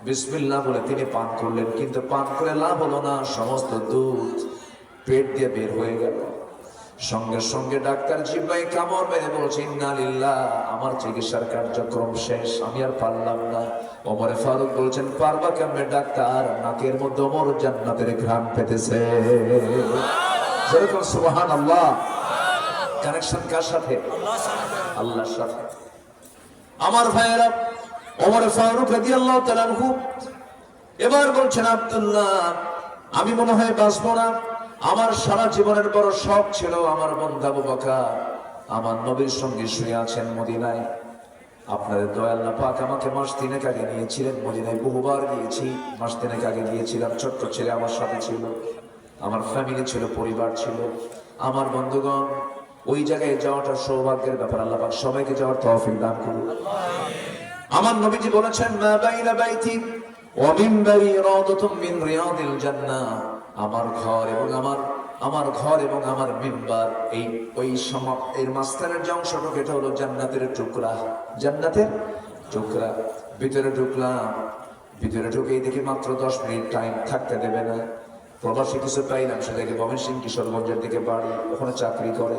বিসমিল্লাহ বলে তিনি পান করলেন, কিন্তু পান করে লাভ হলো না, সমস্ত দুধ পেট দিয়ে বের হয়ে গেল। সঙ্গে সঙ্গে ডাক্তার জিব্বায় কামড় মেরে বলছে ইন্না লিল্লাহ, আমার চিকিৎসার কার্যক্রম শেষ, আমি আর পারলাম না। ওমরে ফারুক বলছেন পারবা কেমনে ডাক্তার, নাকের মধ্যে ওমর জান্নাতের ঘ্রাণ পেতেছে। যেরকম সুবহানাল্লাহ। কানেকশন কার সাথে? আল্লাহর সাথে। আমার ভাইয়েরা, ওমর ফারুক রাদিয়াল্লাহু তাআলা আনহু এবার বলছেন আব্দুল্লাহ, আমি মনে হয় বাঁচবো না। আমার সারা জীবনের বড় শখ ছিল আমার বন্ধু আবু বকর আমার নবীর সঙ্গে শুয়ে আছেন মদিনায়। আপনাদের দয়াল আল্লাহ পাক আমাকে মাস 3 আগে নিয়েছিলেন মদিনায়, বহুবার গিয়েছি। মাস 3 আগে গিয়েছিলাম, ছোট্ট ছেলে আমার সাথে ছিল, আমার ফ্যামিলি ছিল, পরিবার ছিল। আমার বন্ধুগণ, ওই জায়গায় যাওয়াটা সৌভাগ্যের ব্যাপার। আল্লাহ পাক সবাইকে যাওয়ার তৌফিক দান করুন। আমার নবীজি বলেছেন মা বাইনা বাইতি ওয়া মিনবারি রাওদাতুম মিন রিয়াদিল জান্নাহ, আমার ঘর এবং আমার মিম্বার, এই ওই এর মাঝখানের যে অংশটুকু, এটা হলো জান্নাতের টুকরা। জান্নাতের টুকরা। ভিতরে ঢুকলাম, ভিতরে ঢুকেই দেখি মাত্র 10 মিনিট টাইম, থাকতে দেবে না। প্রবাসী কিছু পাইলাম, সেটাকে ময়মনসিংহ কিশোরগঞ্জের দিকে বাড়ি, ওখানে চাকরি করে।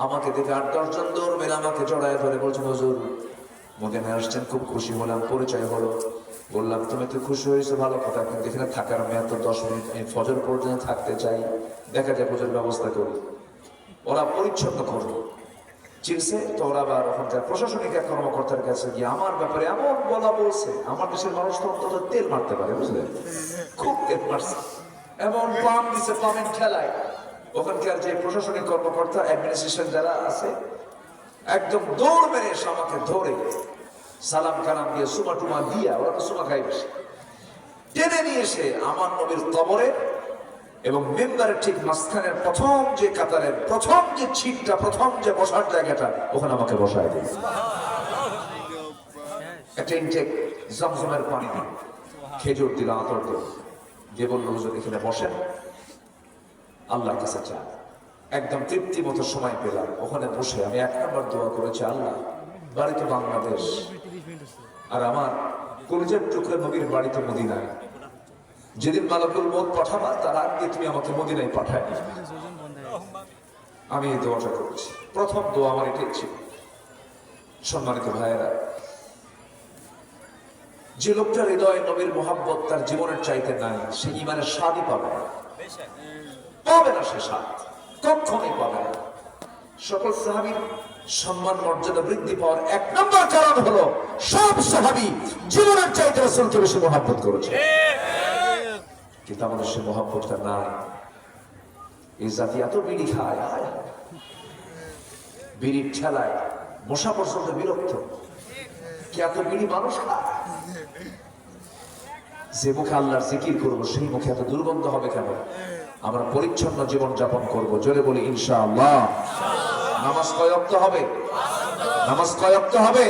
আমাকে দেখে 8-10 জন দৌড় মেরে আমাকে জড়ায় ধরে বলছেন হুজুর মদিনায় আসছেন, খুব খুশি হলাম। পরিচয় হলো, বললাম তুমি তো খুশি হয়েছো, ভালো কথা, কিন্তু এখানে থাকার মেয়াদ তো 10 মিনিট, ফজর পর্যন্ত থাকতে চাই, দেখা যায় পুজোর ব্যবস্থা করি। ওরা পরিচ্ছন্ন করলো, চিনছে তো। ওরা আবার ওখানকার প্রশাসনিক এক কর্মকর্তার কাছে গিয়ে আমার ব্যাপারে এমন বলা বলছে, আমার দেশের মানুষ তো অন্তত তেল মারতে পারে, বুঝলে, খুব তেল মারছে, এমন পাম দিছে, পামের ঠেলায়। ওখানকার যে প্রশাসনিক কর্মকর্তা, অ্যাডমিনিস্ট্রেশন যারা আছে, একদম দৌড় মেরে এসে আমাকে ধরে সালাম কালাম দিয়ে সুমা টুমা দিয়া, ওরা তো সুমা খাই বেশি, টেনে নিয়ে এসে আমার নবীর কবরে এবং মেম্বারের ঠিক মাঝখানের প্রথম যে কাতারের প্রথম যে ছিটটা, প্রথম যে বসার জায়গাটা, ওখানে আমাকে বসায় দিল। একটা ইনটেক জমজমের পানি দিল, খেজুর দিল, আতর দিল, দিয়ে বললো হুজুর এখানে বসেন, আল্লাহর কাছে চান। একদম তৃপ্তি মতো সময় পেলাম, ওখানে বসে আমি 1 নম্বর দোয়া করেছি, আল্লাহ বাড়ি তো বাংলাদেশ, আর আমার কলিজার টুকরা নবীর বাড়ি তো মদিনায়। যেদিন মালাকুল মউত পাঠাবা তার আগে তুমি আমাকে মদিনায় পাঠায়। আমি এই দোয়াটা করেছি, প্রথম দোয়া আমার এটাই ছিল। সম্মানিত ভাইয়েরা, যে লোকটার হৃদয়ে নবীর মোহাব্বত তার জীবনের চাইতে নাই, সে ঈমানের স্বাদই পাবে না, পাবে না, সে স্বাদ কখনোই পাবে না। সকল সাহাবীর সম্মান মর্যাদা বৃদ্ধি পাওয়ার 1 নম্বর কারণ হলো সব সাহাবী জীবনের চাইতে রাসূলকে বেশি মোহাব্বত করেছে। কিন্তু আমাদের সে মোহাব্বতটা নাই। এই জাতি এত বিড়ি খায়, বিড়ির ঠেলায় মশা পর্যন্ত বিরক্ত। কি এত বিড়ি মানুষ খায়? যে মুখে আল্লাহর জিকির করবো সেই মুখে এত দুর্গন্ধ হবে কেন? আমরা পরিচ্ছন্ন জীবন যাপন করবো, জোরে বলি ইনশাআল্লাহ। নামাজ কয় ওয়াক্ত হবে? নামাজ কয় ওয়াক্ত হবে?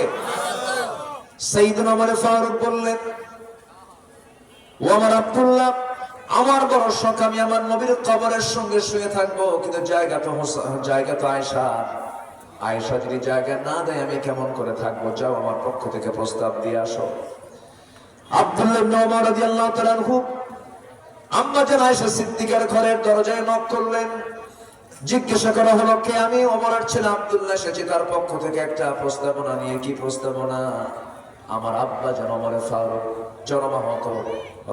সাইয়েদনা ওমর ফারুক বললেন, ও আমার আব্দুল্লাহ, আমার বড় শখ, আমি আমার নবীর কবরের সঙ্গে শুয়ে থাকবো, কিন্তু জায়গা তো আয়েশা যদি জায়গা না দেয় আমি কেমন করে থাকবো? যাও আমার পক্ষ থেকে প্রস্তাব দিয়ে আসো। আব্দুল্লাহ ইবনে ওমর রাদিয়াল্লাহু তাআলা আনহু আম্মা জান আয়েশা সিদ্দিকার ঘরের দরজায় নক করলেন। জিজ্ঞাসা করা হলো কে? আমি ওমরের ছেলে আব্দুল্লাহ এসেছি তার পক্ষ থেকে একটা প্রস্তাবনা নিয়ে। কি প্রস্তাবনা? আমার আব্বা যেন ওমরে ফারুক জনমাহত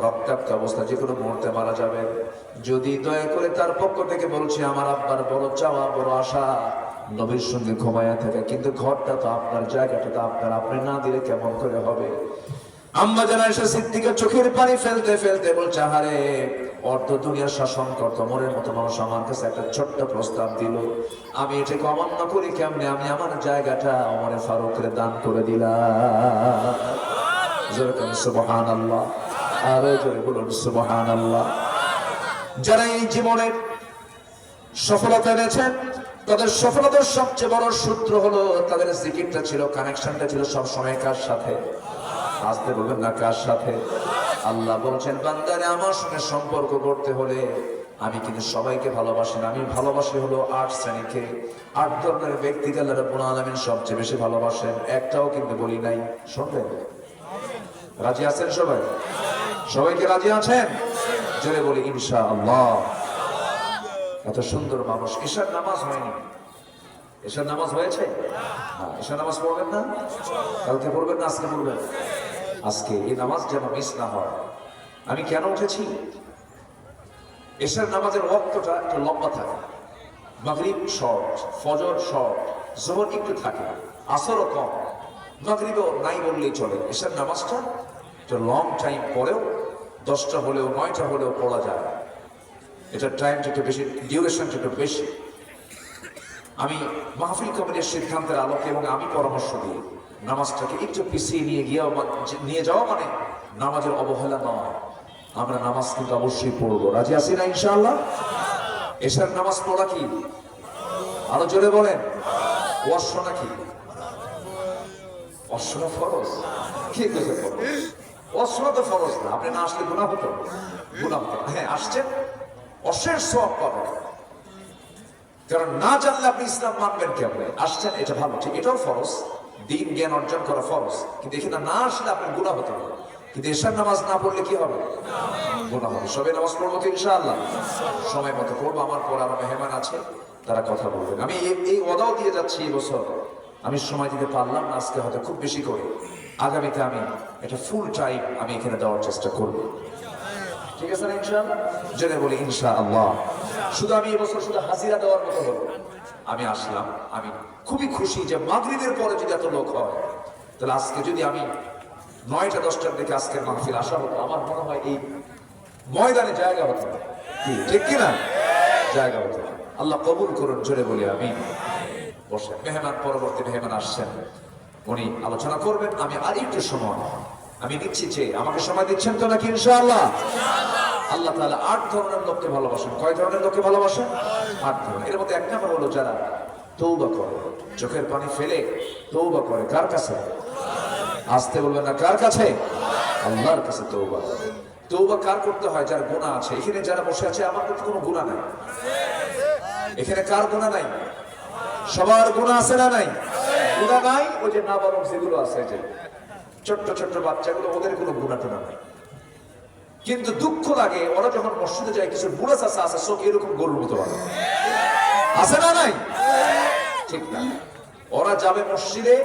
রক্তাক্ত অবস্থা, যে কোনো মুহূর্তে মারা যাবে। যদি দয়া করে, তার পক্ষ থেকে বলছি, আমার আব্বার বড় চাওয়া, বড় আশা নবীর সঙ্গে ঘুমায়া থাকে, কিন্তু ঘরটা তো আপনার, জায়গাটা তো আপনার, আপনি না দিলে কেমন করে হবে? আম্মা জান আয়েশা সিদ্দিকা চোখের পানি ফেলতে ফেলতে বলছে, আহারে, অর্ধ দুনিয়ার শাসন করত মোরের মতো মানুষ আমার কাছে একটা ছোট্ট প্রস্তাব দিল, আমি এটাকে অমান্য করি কেমনে? আমি আমার জায়গাটা ওমরে ফারুকের দান করে দিলাম। সুবহানাল্লাহ, আরো জোরে বলুন সুবহানাল্লাহ। যারা এই জীবনে সফলতা এনেছেন, তাদের সফলতার সবচেয়ে বড় সূত্র হলো তাদের জিকিরটা ছিল, কানেকশনটা ছিল সব সময় কার সাথে? আসতে বলবেন না, কার সাথে? আল্লাহ বলছেন, বান্দারে আমার সঙ্গে সম্পর্ক করতে হলে আমি কিন্তু সবাইকে ভালোবাসি না, আমি ভালোবাসি হলো 8 শ্রেণীকে, 8 ধরনের ব্যক্তিকে আল্লাহ রাব্বুল আলামিন সবচেয়ে বেশি ভালোবাসেন। একটাও কিন্তু বলি নাই, শুনবেন? রাজি আছেন সবাই? সবাইকে রাজি আছেন? জোরে বলি ইনশাআল্লাহ। এত সুন্দর মানুষ। এশার নামাজ হয়নি, এশার নামাজ হয়েছে? হ্যাঁ, এশার নামাজ পড়বেন না? কালকে পড়বেন না আজকে পড়বেন? আজকে এই নামাজ যেন মিস না হয়। আমি কেন উঠেছি? এশার নামাজের ওয়াক্তটা একটু লম্বা থাকে, মাগরিব শর্ট, ফজর শর্ট, যোহর একটু থাকে, আসরও কম, মাগরিবও নাই বললেই চলে। এশার নামাজটা একটু লং টাইম পরেও 10টা হলেও 9টা হলেও পড়া যায়। এটার টাইমটা একটু বেশি, ডিউরেশনটা একটু বেশি। আমি মাহফিল কমিটির সিদ্ধান্তের আলোকে এবং আমি পরামর্শ দিই নামাজটাকে একটু পিছিয়ে নিয়ে যাওয়া মানে নামাজের অবহেলা নয়। আমরা নামাজ কিন্তু অবশ্যই পড়বো, রাজি আছি না ইনশাআল্লাহ? এশার নামাজ পড়া কি আরো জোরে বলেন? ওয়াশ নাকি? অশোনা ফরজ? কে কইছে ফরজ? অশোনা তো ফরজ না। আপনি না আসলে গুনাহ হতো, গুনাহ হতো। হ্যাঁ আসছেন, অশেষ সওয়াব পাবেন, কারণ না জানলে আপনি ইসলাম মানবেন কেমনে? আসছেন, এটা ভালো, ঠিক, এটাও ফরজ, দিন জ্ঞান অর্জন করা ফরজ, কিন্তু এখানে না আসলে আপনার গুনাহ হতে হবে। কিন্তু এশার নামাজ না পড়লে কি হবে? গুনাহ হবে। সবে নামাজ পড়বো তো ইনশাআল্লাহ, সময় মতো পড়বো। আমার পর আমার মেহমান আছে, তারা কথা বলবেন। আমি এই ওয়াদাও দিয়ে যাচ্ছি, এই বছর আমি সময় দিতে পারলাম না, আজকে হয়তো খুব বেশি করে, আগামীতে আমি এটা ফুল টাইম আমি এখানে দেওয়ার চেষ্টা করবো। ঠিক আছে না ইনশাআল্লাহ? জেনে বলি ইনশাআল্লাহ। শুধু আমি এবছর শুধু হাজিরা দেওয়ার মতো হলো, আমি আসলাম, আমি খুবই খুশি যে মাগরিবের পরে যদি এত লোক হয়, তাহলে আজকে যদি আমি 9টা 10টার দিকে আজকের মাহফিল আসা হতো, আমার মনে হয় এই ময়দানে জায়গা হতো। কি ঠিক কিনা? জায়গা হতো। আল্লাহ কবুল করুন, জোরে বলি আমি। বসে মেহমান, পরবর্তী মেহমান আসছেন, উনি আলোচনা করবেন। আমি আর একটু সময় আমি দিচ্ছি, যে আমাকে সময় দিচ্ছেন তো নাকি ইনশাআল্লাহ? আল্লাহ তাআলা 8 ধরনের লোককে ভালোবাসেন। কয় ধরনের লোককে ভালোবাসেন? 8 ধরনের। এর মধ্যে এক নম্বর হলো যারা তওবা করে, চোখের পানি ফেলে তওবা করে। কার কাছে? আসতে বলবেন না, কার কাছে? আল্লাহর কাছে তওবা। তওবা কার করতে হয়? যার গুনাহ আছে। এখানে যারা বসে আছে, আমার কিন্তু কোনো গুনাহ নাই। এখানে কার গুনাহ নাই? সবার গুনাহ আছে না নাই? গুনাহ নাই। ওই যে নাবালক যেগুলো আছে, যে ছোট্ট ছোট্ট বাচ্চাগুলো, ওদের কোনো গুনাহ টুনা নাই। কিন্তু দুঃখ লাগে ওরা যখন মসজিদে যায়, কিছু বুড়া চাচা আছে চোখ এরকম গরুর মতো আছে না নাই? ঠিক না? ওরা যাবে মসজিদে,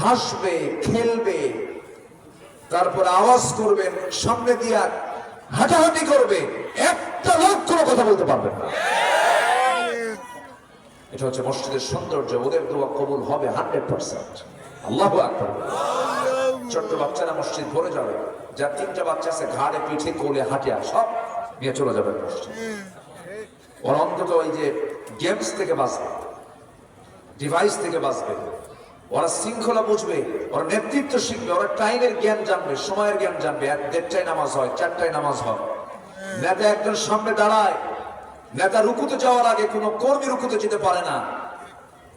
হাসবে, খেলবে, তারপরে আওয়াজ করবেন, সামনে দিয়া হাঁটাহাঁটি করবে, একটা লোক কোনো কথা বলতে পারবেন না। এটা হচ্ছে মসজিদের সৌন্দর্য। ওদের দোয়া কবুল হবে 100%। আল্লাহু আকবার। ছোট্ট বাচ্চারা মসজিদ ভরে যাবে, যার 3টা বাচ্চা আছে ঘাড়ে, পিঠে, কোলে, হাঁটিয়া সব নিয়ে চলে যাবে মসজিদ। ওরা অন্তত ওই যে গেমস থেকে বাঁচবে, ডিভাইস থেকে বাঁচবে, ওরা শৃঙ্খলা বুঝবে, ওরা নেতৃত্ব শিখবে, ওরা টাইমের জ্ঞান জানবে, সময়ের জ্ঞান জানবে। 1:30টায় নামাজ হয়, 4টায় নামাজ হয়। নেতা একজন সামনে দাঁড়ায়, নেতা রুকুতে যাওয়ার আগে কোনো কর্মী রুকুতে যেতে পারে না।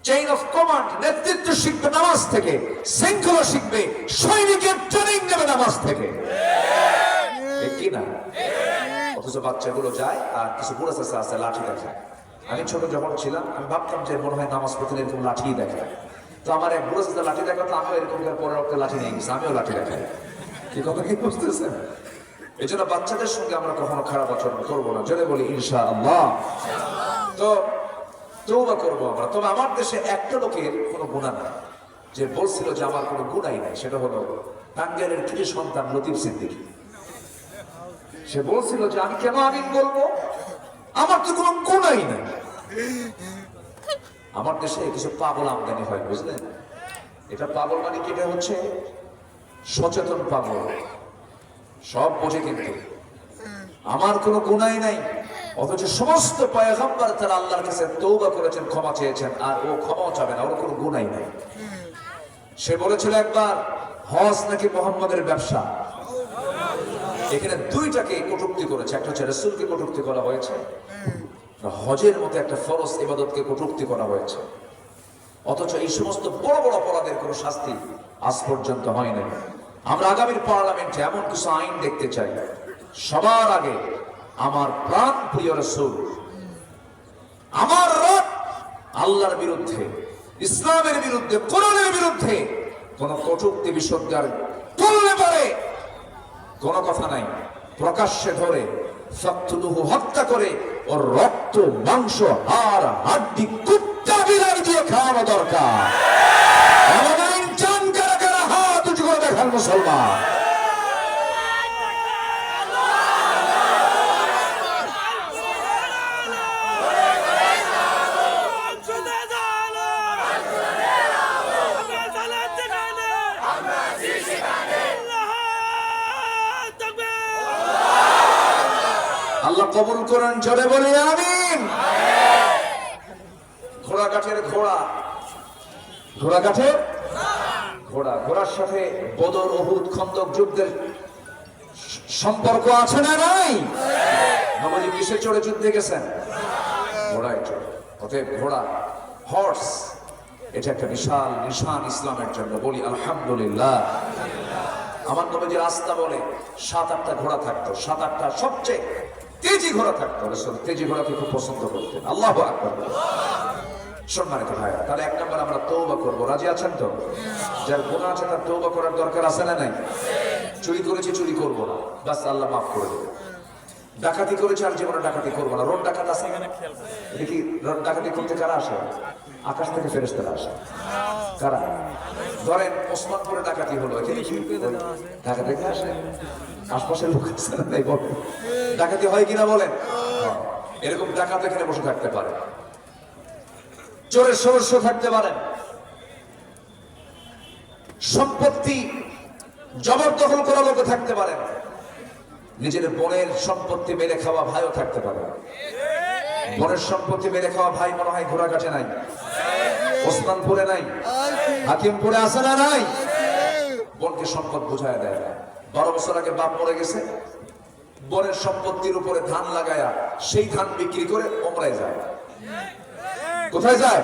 চেইন অফ কমান্ড, নেতৃত্ব শিখবে নামাজ থেকে, শৃঙ্খলা শিখবে, সৈনিকের ট্রেনিং নেবে নামাজ থেকে। কি না? অথচ বাচ্চাগুলো যায় আর কিছু বুড়া চাচা আছে লাঠি দেখায়। আমি ছোট যখন ছিলাম, আমি ভাবতাম যে মনে হয় নামাজ পড়তে এরকম লাঠি দেখায়। তো আমার এক বুড়া চাচা লাঠি দেখাতো, আমিও এরকম পরের রক্তে লাঠি নিয়ে গেছি, আমিও লাঠি দেখাই। কি কথা কি বুঝতেছেন? এই জন্য বাচ্চাদের সঙ্গে আমরা কখনো খারাপ আচরণ করবো না, জোরে বলি ইনশাআল্লাহ। তো তওবা করবো আমরা। তবে আমার দেশে একটা লোকের কোনো গুনাহ নাই, যে বলছিল যে আমার কোনো গুনাহই নাই। সেটা হলো টাঙ্গাইলের কৃতি সন্তান লতিফ সিদ্দিকী। সে বলছিল যে আমি কেন আমিন বলবো, আমার তো কোনো গুনাহই নাই। আমার দেশে কিছু পাগল আমদানি হয়, বুঝলেন? এটা পাগল মানে কি? এটা হচ্ছে সচেতন পাগল, সব বোঝে কিন্তু আমার কোনো গুনাহই নাই। অথচ সমস্ত পয়গম্বর তারা আল্লাহর কাছে তওবা করেছেন, ক্ষমা চেয়েছেন, আর ও ক্ষমাও চাবে না, ওর কোনো গুনাহই নাই। সে বলেছিল একবার হজ নাকি মুহাম্মাদের ব্যবসা। এখানে 2টাকে কটূক্তি করেছে। একটা হচ্ছে রাসূলকে কটূক্তি করা হয়েছে, হজের মতো একটা ফরজ ইবাদতকে কটূক্তি করা হয়েছে। অথচ এই সমস্ত বড় বড় অপরাধের কোনো শাস্তি আজ পর্যন্ত হয় নাই। আমরা আগামীর পার্লামেন্টে এমন কিছু আইন দেখতে চাই, সবার আগে আমার প্রাণ প্রিয় রাসূল, আমার রব আল্লাহর বিরুদ্ধে, ইসলামের বিরুদ্ধে, কোরআনের বিরুদ্ধে কোন কটূক্তি বিসর্জন করলে পারে কোনো কথা নাই, প্রকাশ্যে ধরে ফাকতুলুহু, হত্যা করে ওর রক্ত মাংস হাড় হাড্ডি কুত্তা বিড়াল দিয়ে খাওয়ানো দরকার। কারা কারা হাত উঁচু করে দেখান মুসলমান। আল্লাহ কবুল করেন, জোরে বলি আমিন। ঘোড়া কাঠের ঘোড়া, ঘোড়া কাঠের ঘোড়া, ঘোড়ার সাথে বদর উহুদ খন্দক যুদ্ধের সম্পর্ক আছে না নাই? নবী কিসে চড়ে যুদ্ধে গেছেন? ঘোড়ায় চড়ে। অতএব ঘোড়া, হর্স, এটা একটা বিশাল নিশান ইসলামের জন্য। বলি আলহামদুলিল্লাহ। আমার নবীজি রাস্তা বলে 7-8টা ঘোড়া থাকতো, 7-8টা সবচেয়ে তেজি ঘোড়া থাকতো। রাসূল তেজি ঘোড়াকে খুব পছন্দ করতেন। আল্লাহু আকবার। সম্মানিত ভাইরা, তাহলে 1 নম্বর আমরা তওবা করব। রাজি আছেন তো? যার গুনাহ আছে তার তওবা করার দরকার আছে না নাই? চুরি করেছি, চুরি করব না, বাস আল্লাহ মাফ করে দেবে। ডাকাতি করেছি, আর জীবনে ডাকাতি করব না। রোড ডাকাত আছে এখানে? দেখি রোড ডাকাতি করতে কারা আসে? আকাশ থেকে ফেরেশতারা আসে। কারা? ধরেন ওসমানপুরে ডাকাতি হলো, এখানে কি ঢাকা থেকে আসে? আশপাশের লোক আছে না তাই বলেন? ডাকাতি হয় কিনা বলেন? এরকম ডাকাত এখানে বসে থাকতে পারে, চোরের সদস্য থাকতে পারেন, সম্পত্তি জবরদখল করা লোক থাকতে পারেন, নিজের বোনের সম্পত্তি মেরে খাওয়া ভাইও থাকতে পারে। বোনের সম্পত্তি মেরে খাওয়া ভাই মনে হয় ঘোড়াঘাটে নাই, ওসমানপুরে নাই, হাকিমপুরে আছে না নাই? বোনকে সম্পদ বুঝায় দেয় না। 12 বছর আগে বাপ মরে গেছে, বোনের সম্পত্তির উপরে ধান লাগায়া সেই ধান বিক্রি করে ওমরায় যায়। কোথায় যায়?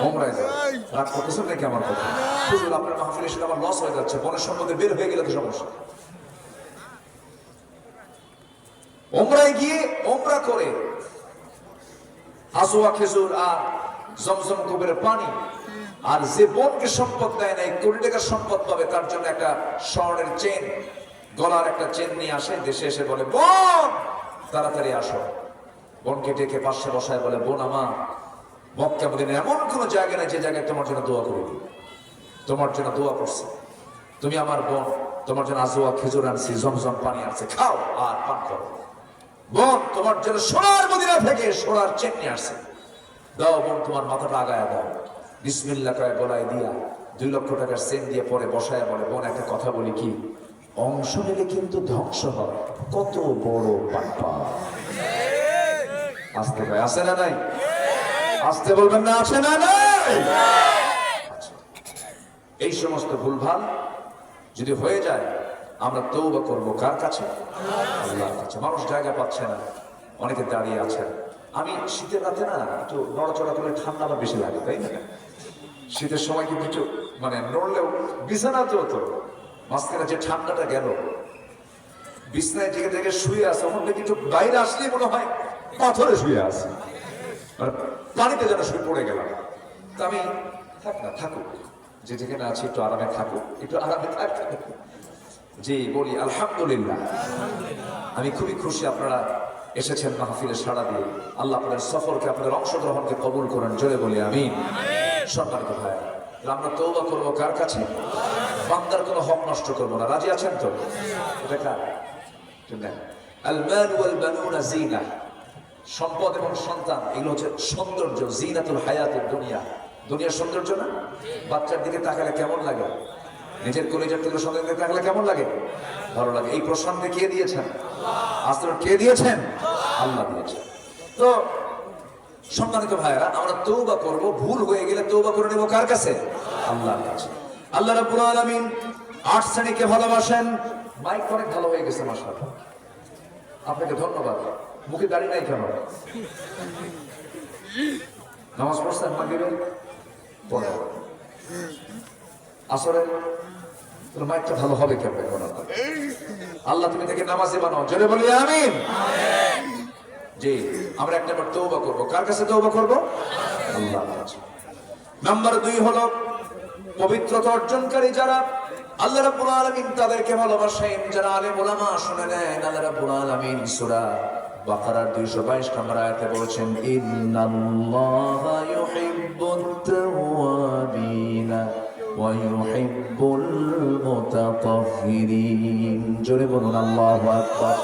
ওমরায় যায়। রাগ করতেছেন নাকি আমার কথা? হুজুর আপনার মাহফিলে সেটা আমার লস হয়ে যাচ্ছে, বোনের সম্পত্তি বের হয়ে গেলে তো সমস্যা। ওমরায় গিয়ে ওমরা করে আজওয়া খেজুর আর জমজম কুবের পানি, আর যে বোনকে সম্পদ দেয় না, 1 কোটি টাকার সম্পদ পাবে, তার জন্য একটা স্বর্ণের চেন, গলার একটা চেন নিয়ে আসে। দেশে এসে বলে, বোন তাড়াতাড়ি আসো। বোনকে ডেকে পাশে বসায় বলে, বোন আমার, মক্কা মদিনা এমন কোন জায়গা নেই যে জায়গায় তোমার জন্য দোয়া করে দিই। তোমার জন্য দোয়া করছে, তুমি আমার বোন, তোমার জন্য আজওয়া খেজুর আনছি, জমজম পানি আছে, খাও আর পান করো। বোন তোমার জন্য সোনার মদিনা থেকে সোনার চেন নিয়ে আসছে, দাও বোন, তোমার মাথাটা আগায়া দাও। বিসমিল্লাহ কয়ে গলায় দিয়া 2 লক্ষ টাকার চেন দিয়ে পরে বসায় বলে, বোন একটা কথা বলি কি, অংশ নিলে কিন্তু ধ্বংস হয়। কত বড় পাপা। আসতে ভাই, আছে না নাই? আসতে বলবেন না, আছে না নাই? এই সমস্ত ভুলভাল যদি হয়ে যায়, আমরা তওবা করব কার কাছে? আল্লাহর কাছে। মানুষ জায়গা পাচ্ছে না, অনেকে দাঁড়িয়ে আছেন। আমি শীতের রাতে না একটু নড়াচড়া করলে ঠান্ডা আমার বেশি লাগে, তাই না? শীতের সময় কিন্তু একটু মানে নড়লেও বিছানাতেও তো মাঝখানে যে ঠান্ডাটা গেল, বিছানায় জেগে জেগে শুয়ে আছে, তখন দেখি একটু বাইরে আসলেই মনে হয় পাথরে শুয়ে আছে, মানে পানিতে যেন শুয়ে পড়ে গেলাম। তা আমি থাক না, থাকুক, যে যেখানে আছি একটু আরামে থাকুক, একটু আরামে থাকুক। জি বলি আলহামদুলিল্লাহ। আমি খুবই খুশি আপনারা এসেছেন মাহফিলে সাড়া দিয়ে। আল্লাহ আপনাদের সফরকে, আপনাদের অংশগ্রহণকে কবুল করেন, জোরে বলি আমিন। সম্মানিত ভাই, আমরা তওবা করবো কার কাছে? বান্দার কোনো হক নষ্ট করবো না। রাজি আছেন তো? এটা কার? আল মাল ওয়াল বানুনা জিনা, সম্পদ এবং সন্তান এগুলো হচ্ছে সৌন্দর্য, জিনাতুল হায়াতুদ দুনিয়া। দুনিয়ার সৌন্দর্য না? বাচ্চার দিকে তাকালে কেমন লাগে? নিজের কলিজার থেকে সন্তানের দিকে তাকালে কেমন লাগে? ভালো লাগে। এই প্রশান্তি কে দিয়েছেন? আশ্রয় কে দিয়েছেন? আল্লাহ দিয়েছেন। তো সম্মানিত ভাইরা, আমরা তওবা করব, ভুল হয়ে গেলে তওবা করে নেব কার কাছে? আল্লাহর কাছে। আল্লাহ রাব্বুল আলামিন 8 শ্রেণীকে ভালোবাসেন। মাইক অনেক ভালো হয়ে গেছে মাশাআল্লাহ, আপনাকে ধন্যবাদ। মুখে দাড়ি নাই কেন? নামাজ পড়ছেন মাগরিবের পরে? আসরে তোর মাইকটা ভালো হবে কেমন? আল্লাহ তুমি থেকে নামাজে বানাও, জোরে বলি আমিন। জি, আমরা 1 নম্বর তওবা করব। কার কাছে তওবা করব? আল্লাহর কাছে। নাম্বার 2 হলো পবিত্রতা অর্জনকারী যারা, আল্লাহ রাব্বুল আলামিন তাদেরকে ভালোবাসেন। যারা আলেম ওলামা শুনে নেন, আল্লাহ রাব্বুল আলামিন সূরা বাকারার 222 নম্বর আয়াতে বলেছেন ইন্নাল্লাহা ইউহিব্বুত তাওয়াবিনা ওয়া ইউহিব্বুল মুতাতাহহিরিন। জোরে বলুন আল্লাহু আকবার।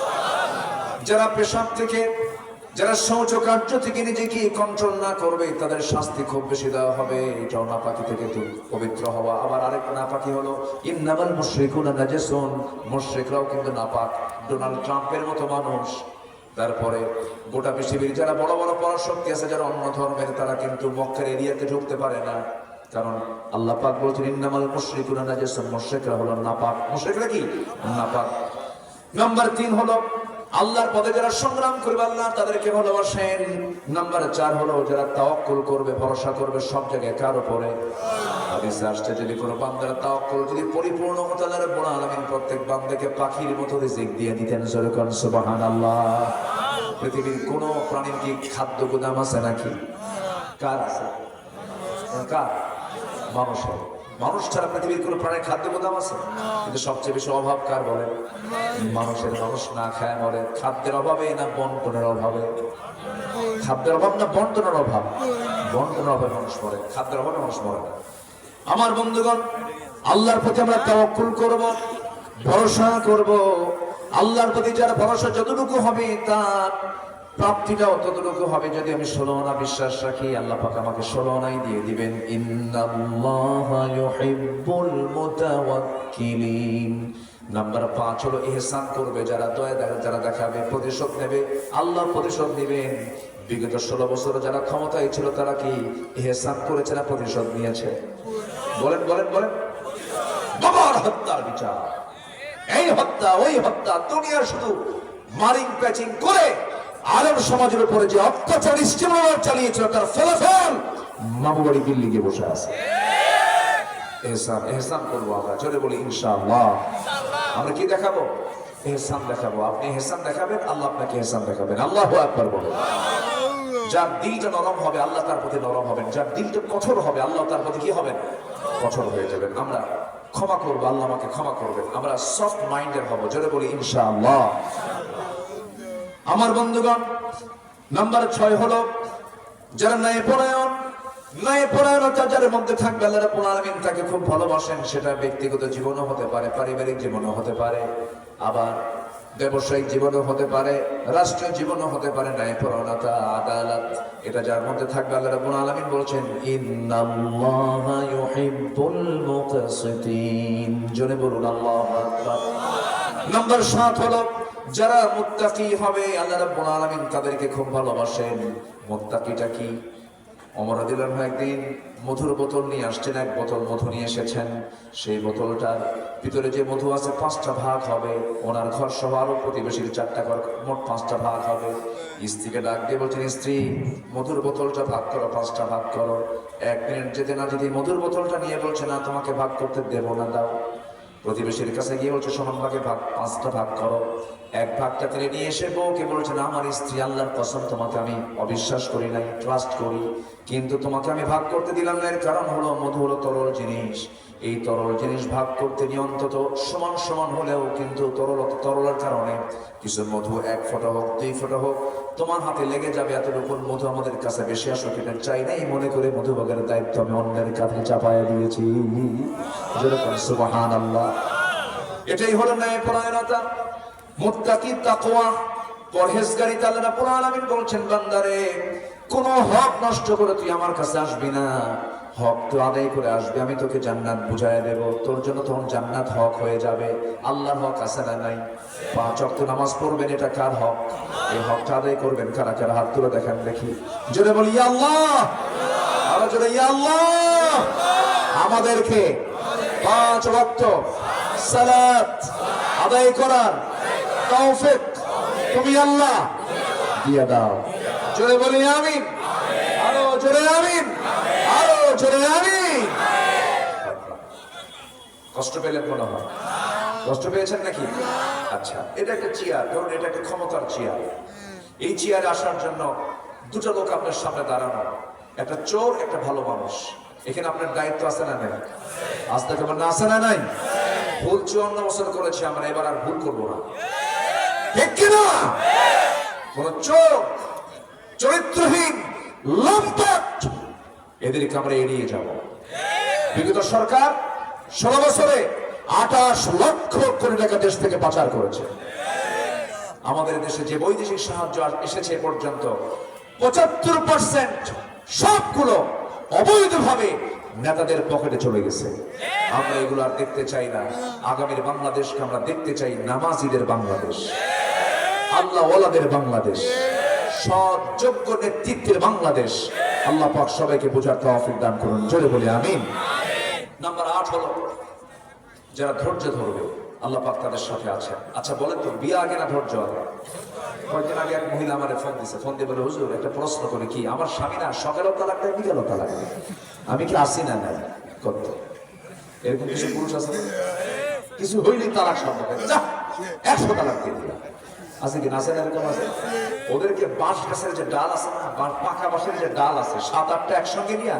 যারা পেশাব থেকে, যারা শৌচকার্য থেকে নিজেকে কন্ট্রোল না করবে তাদের শাস্তি খুব বেশি দেওয়া হবে। এটাও নাপাকি থেকে পবিত্র হওয়া। আবার আরেক নাপাকি হলো ইন্নামাল মুশরিকুনা নাজাসুন, মুশরিকরাও কিন্তু নাপাক। ডোনাল্ড ট্রাম্পের মতো মানুষ, তারপরে গোটা পৃথিবীর যারা বড় বড় পরাশক্তি আছে, যারা অন্য ধর্মের, তারা কিন্তু মক্কার এরিয়াতে ঢুকতে পারে না। কারণ আল্লাহ পাক বলছেন ইন্নামাল মুশরিকুনা নাজাসুন, মুশরিকরা হলো নাপাক। মুশরিকরা কি? নাপাক। নাম্বার 3 হলো আল্লাহর পথে যারা সংগ্রাম করবে, আল্লাহ তাদেরকে ভালোবাসেন। নাম্বার 4 হলো যারা তাওয়াক্কুল করবে, ভরসা করবে সব জায়গায় কার উপরে? হাদিসে আসছে যদি কোনো বান্দার তাওয়াক্কুল যদি পরিপূর্ণ হতো, আল্লাহ রাব্বুল আলামিন প্রত্যেক বান্দাকে পাখির মতো রিজিক দিয়ে দিতেন। জোরে কোন সুবহানাল্লাহ। পৃথিবীর কোন প্রাণীর কি খাদ্য গুদাম আছে নাকি? কার আছে? কার? মানুষের। মানুষ ছাড়া পৃথিবীর কোন প্রাণীর খাদ্য গুদাম আছে? কিন্তু সবচেয়ে বেশি অভাব কার বলেন? মানুষের। মানুষ না খায় মরে। খাদ্যের অভাবে না বন্টনের অভাবে? খাদ্যের অভাব না বন্টনের অভাব? বন্টনের অভাবে মানুষ মরে, খাদ্যের অভাবে মানুষ মরে না। আমার বন্ধুগণ, আল্লাহর প্রতি আমরা তাওয়াক্কুল করব, ভরসা করব। আল্লাহর প্রতি যার ভরসা যতটুকু হবে তার প্রাপ্তিটাও ততটুকু হবে। যদি আমি 16 আনা বিশ্বাস রাখি, আল্লাহ পাক আমাকে 16 আনাই দিয়ে দিবেন। ইন্নাল্লাহা ইউহিব্বুল মুতাওয়াক্কিলিন। নাম্বার 5 হলো ইহসান করবে, যারা দয়া যারা দেখাবে, প্রতিশোধ নেবে। আল্লাহ প্রতিশোধ নেবেন। বিগত 16 বছর যারা ক্ষমতায় ছিল তারা কি ইহসান করেছে না প্রতিশোধ নিয়েছে? বলেন বলেন বলেন। বাবার হত্যার বিচার, এই হত্যা ওই হত্যা, দুনিয়া শুধু মারিং প্যাচিং করে আরব সমাজের উপরে যে অত্যাচার স্টিমার চালিয়েছিল তার ফলাফল মামু বাড়ি দিল্লি গিয়ে বসে আছে। এহসান এহসান করবো আমরা, চলে বলি ইনশাআল্লাহ। আমরা কি দেখাবো? এহসান দেখাবো। আপনি এহসান দেখাবেন, আল্লাহ আপনাকে এহসান দেখাবেন। আল্লাহু আকবার বলো। যার দিলটা নরম হবে আল্লাহ তার প্রতি নরম হবেন, যার দিলটা কঠোর হবে আল্লাহ তার প্রতি কি হবেন? কঠোর হয়ে যাবেন। আমরা ক্ষমা করবো, আল্লাহ আমাকে ক্ষমা করবেন। আমরা সফট মাইন্ডের হবো, জোরে বলি ইনশাআল্লাহ। আমার বন্ধুগণ, নাম্বার 6 হলো যারা ন্যায়পরায়ণ। ন্যায়পরায়ণতা যার মধ্যে থাকবে আল্লাহ রাব্বুল আলামিন তাকে খুব ভালোবাসেন। সেটা ব্যক্তিগত জীবনও হতে পারে, পারিবারিক জীবনও হতে পারে, আবার ব্যবসায়িক জীবনও হতে পারে, রাষ্ট্রীয় জীবনও হতে পারে। ন্যায়পরায়ণতা, আদালত, এটা যার মধ্যে থাকবে আল্লাহ রাব্বুল আলামিন বলেছেন ইন্নাল্লাহা ইউহিব্বুল মুকসিতিন। জোরে বলুন আল্লাহু আকবার। নাম্বার 7 হলো যারা মুত্তাকি হবে আল্লাহ রাব্বুল আলামিন তাদেরকে খুব ভালোবাসেন। মুত্তাকিটা কি? ওমর রাদিয়াল্লাহু আনহু একদিন মধুর বোতল নিয়ে আসছেন, এক বোতল মধু নিয়ে এসেছেন। সেই বোতলটার ভিতরে যে মধু আছে 5টা ভাগ হবে। ওনার ঘর সহ আরো প্রতিবেশীর 4টা ঘর, মোট 5টা ভাগ হবে। স্ত্রীকে ডাক দিয়ে বলছেন, স্ত্রী মধুর বোতলটা ভাগ করো, 5টা ভাগ করো। 1 মিনিট যেতে না যেতে মধুর বোতলটা নিয়ে বলছে, না তোমাকে ভাগ করতে দেবো না, দাও। প্রতিবেশীর কাছে গিয়ে বলছে, সমান ভাগে ভাগ, 5টা ভাগ করো। 1 ভাগটা তিনি নিয়ে এসে বউকে বলছেন, আমার স্ত্রী, আল্লাহর কসম তোমাকে আমি অবিশ্বাস করি নাই, ট্রাস্ট করি, কিন্তু তোমাকে আমি ভাগ করতে দিলাম না। এর কারণ হলো মধু হলো তরল জিনিস। এই তরল জিনিস ভাগ করতে নিয়ে অন্তত সমান সমান হলেও কিন্তু তরলের কারণে কিছু মধু 1 ফোঁটা হোক 2 ফোঁটা হোক তোমার হাতে লেগে যাবে। এতটুকু মধু আমাদের কাছে বেশি আসুক এটা চাই নাই, মনে করে মধু ভাগের দায়িত্ব আমি অন্যের কাঁধে চাপায়া দিয়েছি। সুবহানাল্লাহ। এটাই হলো ন্যায়পরায়ণতা, মুত্তাকি, তাকওয়া, পরহেজগারিতা। আল্লাহ রাব্বুল আলামিন বলছেন, বান্দারে কোন হক নষ্ট করে তুই আমার কাছে আসবি না, হক তো আদায় করে আসবে, আমি তোকে জান্নাত বুঝাইয়া দেব। তোর জন্য তখন জান্নাত হক হয়ে যাবে। আল্লাহর হক আছে না নাই? 5 ওয়াক্ত নামাজ পড়বেন, এটা কার হক? এই হকটা আদায় করবেন কারা কারা? হাত তুলে দেখেন দেখি। জোরে বলি ইয়া আল্লাহ, আরো জোরে ইয়া আল্লাহ। আমাদেরকে 5 ওয়াক্ত সালাত আদায় করার তৌফিক তুমি আল্লাহ দিয়ে দাও। জোরে বলি আমিন, আরো জোরে আমিন, আরো জোরে আমিন। কষ্ট পেলেন মনে হয়? কষ্ট পেয়েছেন নাকি? আচ্ছা, এটা একটা চেয়ার, ধরুন এটা একটা ক্ষমতার চেয়ার। এই চেয়ারে আসার জন্য 2টা লোক আপনার সামনে দাঁড়ানো, একটা চোর, একটা ভালো মানুষ। এখানে আপনার দায়িত্ব আছে না নাই? আজ থেকে না আছে না নাই? ভুল 54 বছর করেছি আমরা, এবার আর ভুল করবো না, ঠিক কিনা? কোন চোর, চরিত্রহীন, লম্পট, এদেরকে আমরা এড়িয়ে যাব। বিগত সরকার 16 বছরে 28 লক্ষ কোটি টাকা দেশ থেকে পাচার করেছে। আমাদের দেশে যে বৈদেশিক সাহায্য এসেছে পর্যন্ত 75% সবগুলো অবৈধভাবে নেতাদের পকেটে চলে গেছে। আমরা এগুলো আর দেখতে চাই না। আগামীর বাংলাদেশকে আমরা দেখতে চাই নামাজিদের বাংলাদেশ, আল্লাহ ওয়ালাদের বাংলাদেশ, সৎ যোগ্য নেতৃত্বের বাংলাদেশ। আল্লাহ পাক সবাইকে বোঝার তৌফিক দান করুন, জোরে বলে আমিন। নাম্বার 8 হলো যারা ধৈর্য ধরবে, আল্লাহ পাক তাদের সাথে আছেন। আচ্ছা বলেন তো, বিয়ে আগে না ধৈর্য আগে? কয়েকদিন আগে এক মহিলা আমারে ফোন দিছে, ফোন দিয়ে বলে, হুজুর একটা প্রশ্ন করে, কি আমার স্বামী না সকালেও তালাক দেয়, বিকালেও তালাক দেয়, আমি কি আসি না নাই করতে? এরকম কিছু পুরুষ আছে, কিছু হইলেই তালাক শব্দ, 100 তালাক দিয়ে দিলাম। আছে কি না? আছে না? এরকম আছে। ওদেরকে বাঁশ গাছের যে ডাল আছে না, পাকা বাঁশের যে ডাল আছে, 7-8টা একসঙ্গে নিয়ে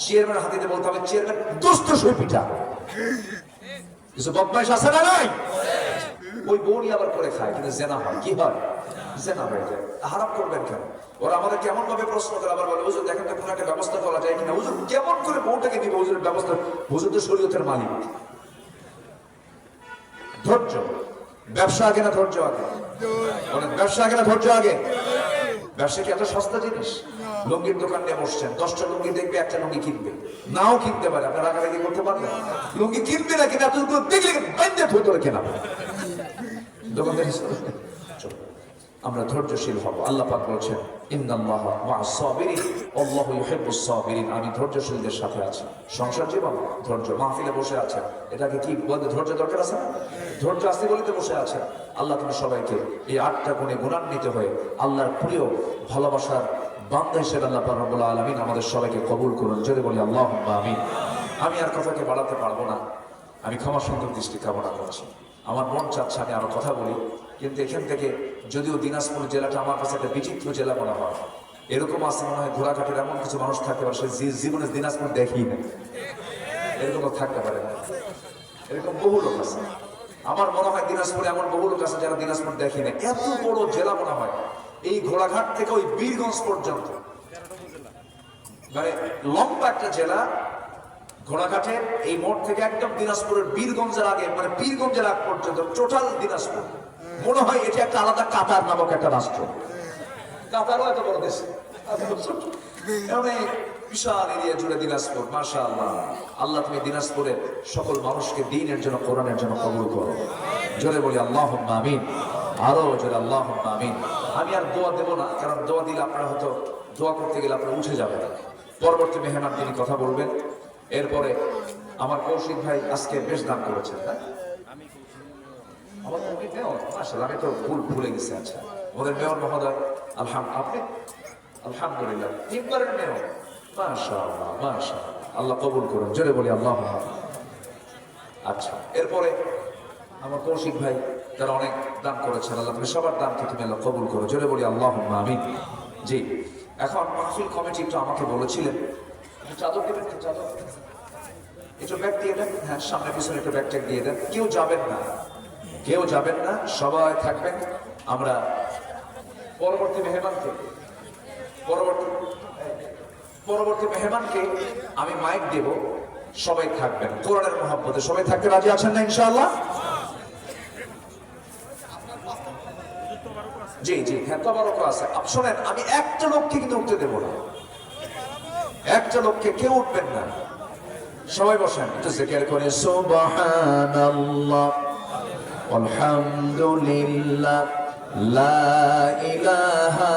চেয়ারম্যান হাতিতে বলতে হবে, চেয়ারম্যান দোস্ত সই পিঠা। কিছু বদমাইশ আছে না নাই? ওই বউনি আবার করে খায়, কিন্তু জেনা হয়। কি হয়? জেনা হয়ে যায়। হারাম করবেন কেন? ওরা আমাদের কেমন ভাবে প্রশ্ন করে, আবার বলে, হুজুর দেখেন তো কোন একটা ব্যবস্থা করা যায় কিনা। হুজুর কেমন করে বউটাকে দিবে? হুজুরের ব্যবস্থা, হুজুর তো শরীয়তের মালিক। ধৈর্য। ব্যবসা আগে না ধৈর্য আগে? ব্যবসা আগে না ধৈর্য আগে? ব্যবসা কি এত সস্তা জিনিস? লুঙ্গির দোকান নিয়ে বসছেন, 10টা লুঙ্গি দেখবে, একটা লুঙ্গি কিনবে, নাও কিনতে পারে। আপনার রাগারাগি করতে পারবেন? লুঙ্গি কিনবে না কিনা এতগুলো দেখলে বাইন্দে ধরে কেনা দোকানদার। আমরা ধৈর্যশীল হব। আল্লাহ পাক বলছেন, ইন্নাল্লাহা মা'আস সাবিরিন, আল্লাহু ইউহিব্বুস সাবিরিন। আমি ধৈর্যশীলদের সাথে আছি। সংসার জীবন ধৈর্য, মাহফিলে বসে আছে, এটাকে কি বলতে ধৈর্য দরকার আছে না? ধৈর্য আছে বলেই তো বসে আছে। আল্লাহ তুমি সবাইকে এই 8টা গুণে গুণান্বিত হয়ে আল্লাহর প্রিয় ভালোবাসার বান্দা হিসেবে আল্লাহ পাক রব্বুল আলামিন আমাদের সবাইকে কবুল করুন, যদি বলি আল্লাহুম্মা আমিন। আমি আর কথাকে বাড়াতে পারবো না, আমি ক্ষমা সুন্দর দৃষ্টি কামনা করছি। আমার মন চাচ্ছে আমি আরো কথা বলি, কিন্তু এখান থেকে যদিও দিনাজপুর জেলাটা আমার কাছে একটা বিচিত্র জেলা মনে হয়, এরকম আছে মনে হয় ঘোড়াঘাটের এমন কিছু মানুষ থাকতে পারে সে জীবনে দিনাজপুর দেখেই না, এরকম থাকতে পারে না। এরকম বহু লোক আছে, আমার মনে হয় দিনাজপুরে এমন বহু লোক আছে যারা দিনাজপুর দেখি না। এত বড় জেলা মনে হয়, এই ঘোড়াঘাট থেকে ওই বীরগঞ্জ পর্যন্ত, মানে লম্বা একটা জেলা। ঘোড়াঘাটের এই মোড় থেকে একদম দিনাজপুরের বীরগঞ্জের আগে, মানে বীরগঞ্জের আগ পর্যন্ত টোটাল দিনাজপুর মনে হয় এটা একটা আলাদা কাতার নামক একটা রাষ্ট্র। কাতারও এত বড় দেশ, বিশাল এরিয়া জুড়ে দিনাজপুর। মাশাআল্লাহ, আল্লাহ তুমি দিনাজপুরের সকল মানুষকে দ্বীনের জন্য, কোরআনের জন্য কবুল করো, জোরে বলি আল্লাহুম্মা আমিন। আরো জোরে আল্লাহুম্মা আমিন। আমি আর দোয়া দেব না, কারণ দোয়া দিলে আপনারা হয়তো দোয়া করতে গেলে আপনারা উঠে যাবেন। পরবর্তী মেহমান তিনি কথা বলবেন। এরপরে আমার কৌশিক ভাই আজকে বেশ দান করেছেন। আমি তো ভুলে গেছি। আচ্ছা, ওদের মেয়র মহোদয়, আপনি আলহামদুলিল্লাহ 3বারের মেয়র। মাশাআল্লাহ, মাশাআল্লাহ, আল্লাহ কবুল করুন, জোরে বলি আল্লাহ। আচ্ছা, এরপরে আমার কৌশিক ভাই, তারা অনেক দান করেছেন, আল্লাহ তুমি সবার দানকে তুমি আল্লাহ কবুল করো, জোরে বলি আল্লাহুম্মা আমিন। জি, এখন মাহফিল কমিটি একটু আমাকে বলেছিলেন চাদর দেবেন, চাদর একটু ব্যাগ দিয়ে দেন। হ্যাঁ, সামনে পিছনে একটু ব্যাগ ট্যাগ দিয়ে দেন। কেউ যাবেন না, কেউ যাবেন না, সবাই থাকবেন। আমরা পরবর্তী মেহমানকে আমি মাইক দেব, সবাই থাকবেন কোরআনের মহব্বতে। সবাই থাকতে রাজি আছেন না ইনশাআল্লাহ? জি জি, হ্যাঁ, তবারক আছে। শোনেন, আমি একটা লোককে কিন্তু উঠতে দেবো না, একটা লোককে কেউ উঠবেন না, সবাই বসেন। একটু জিকির করে সুবহানাল্লাহ আলহামদুলিল্লাহ লা ইলাহা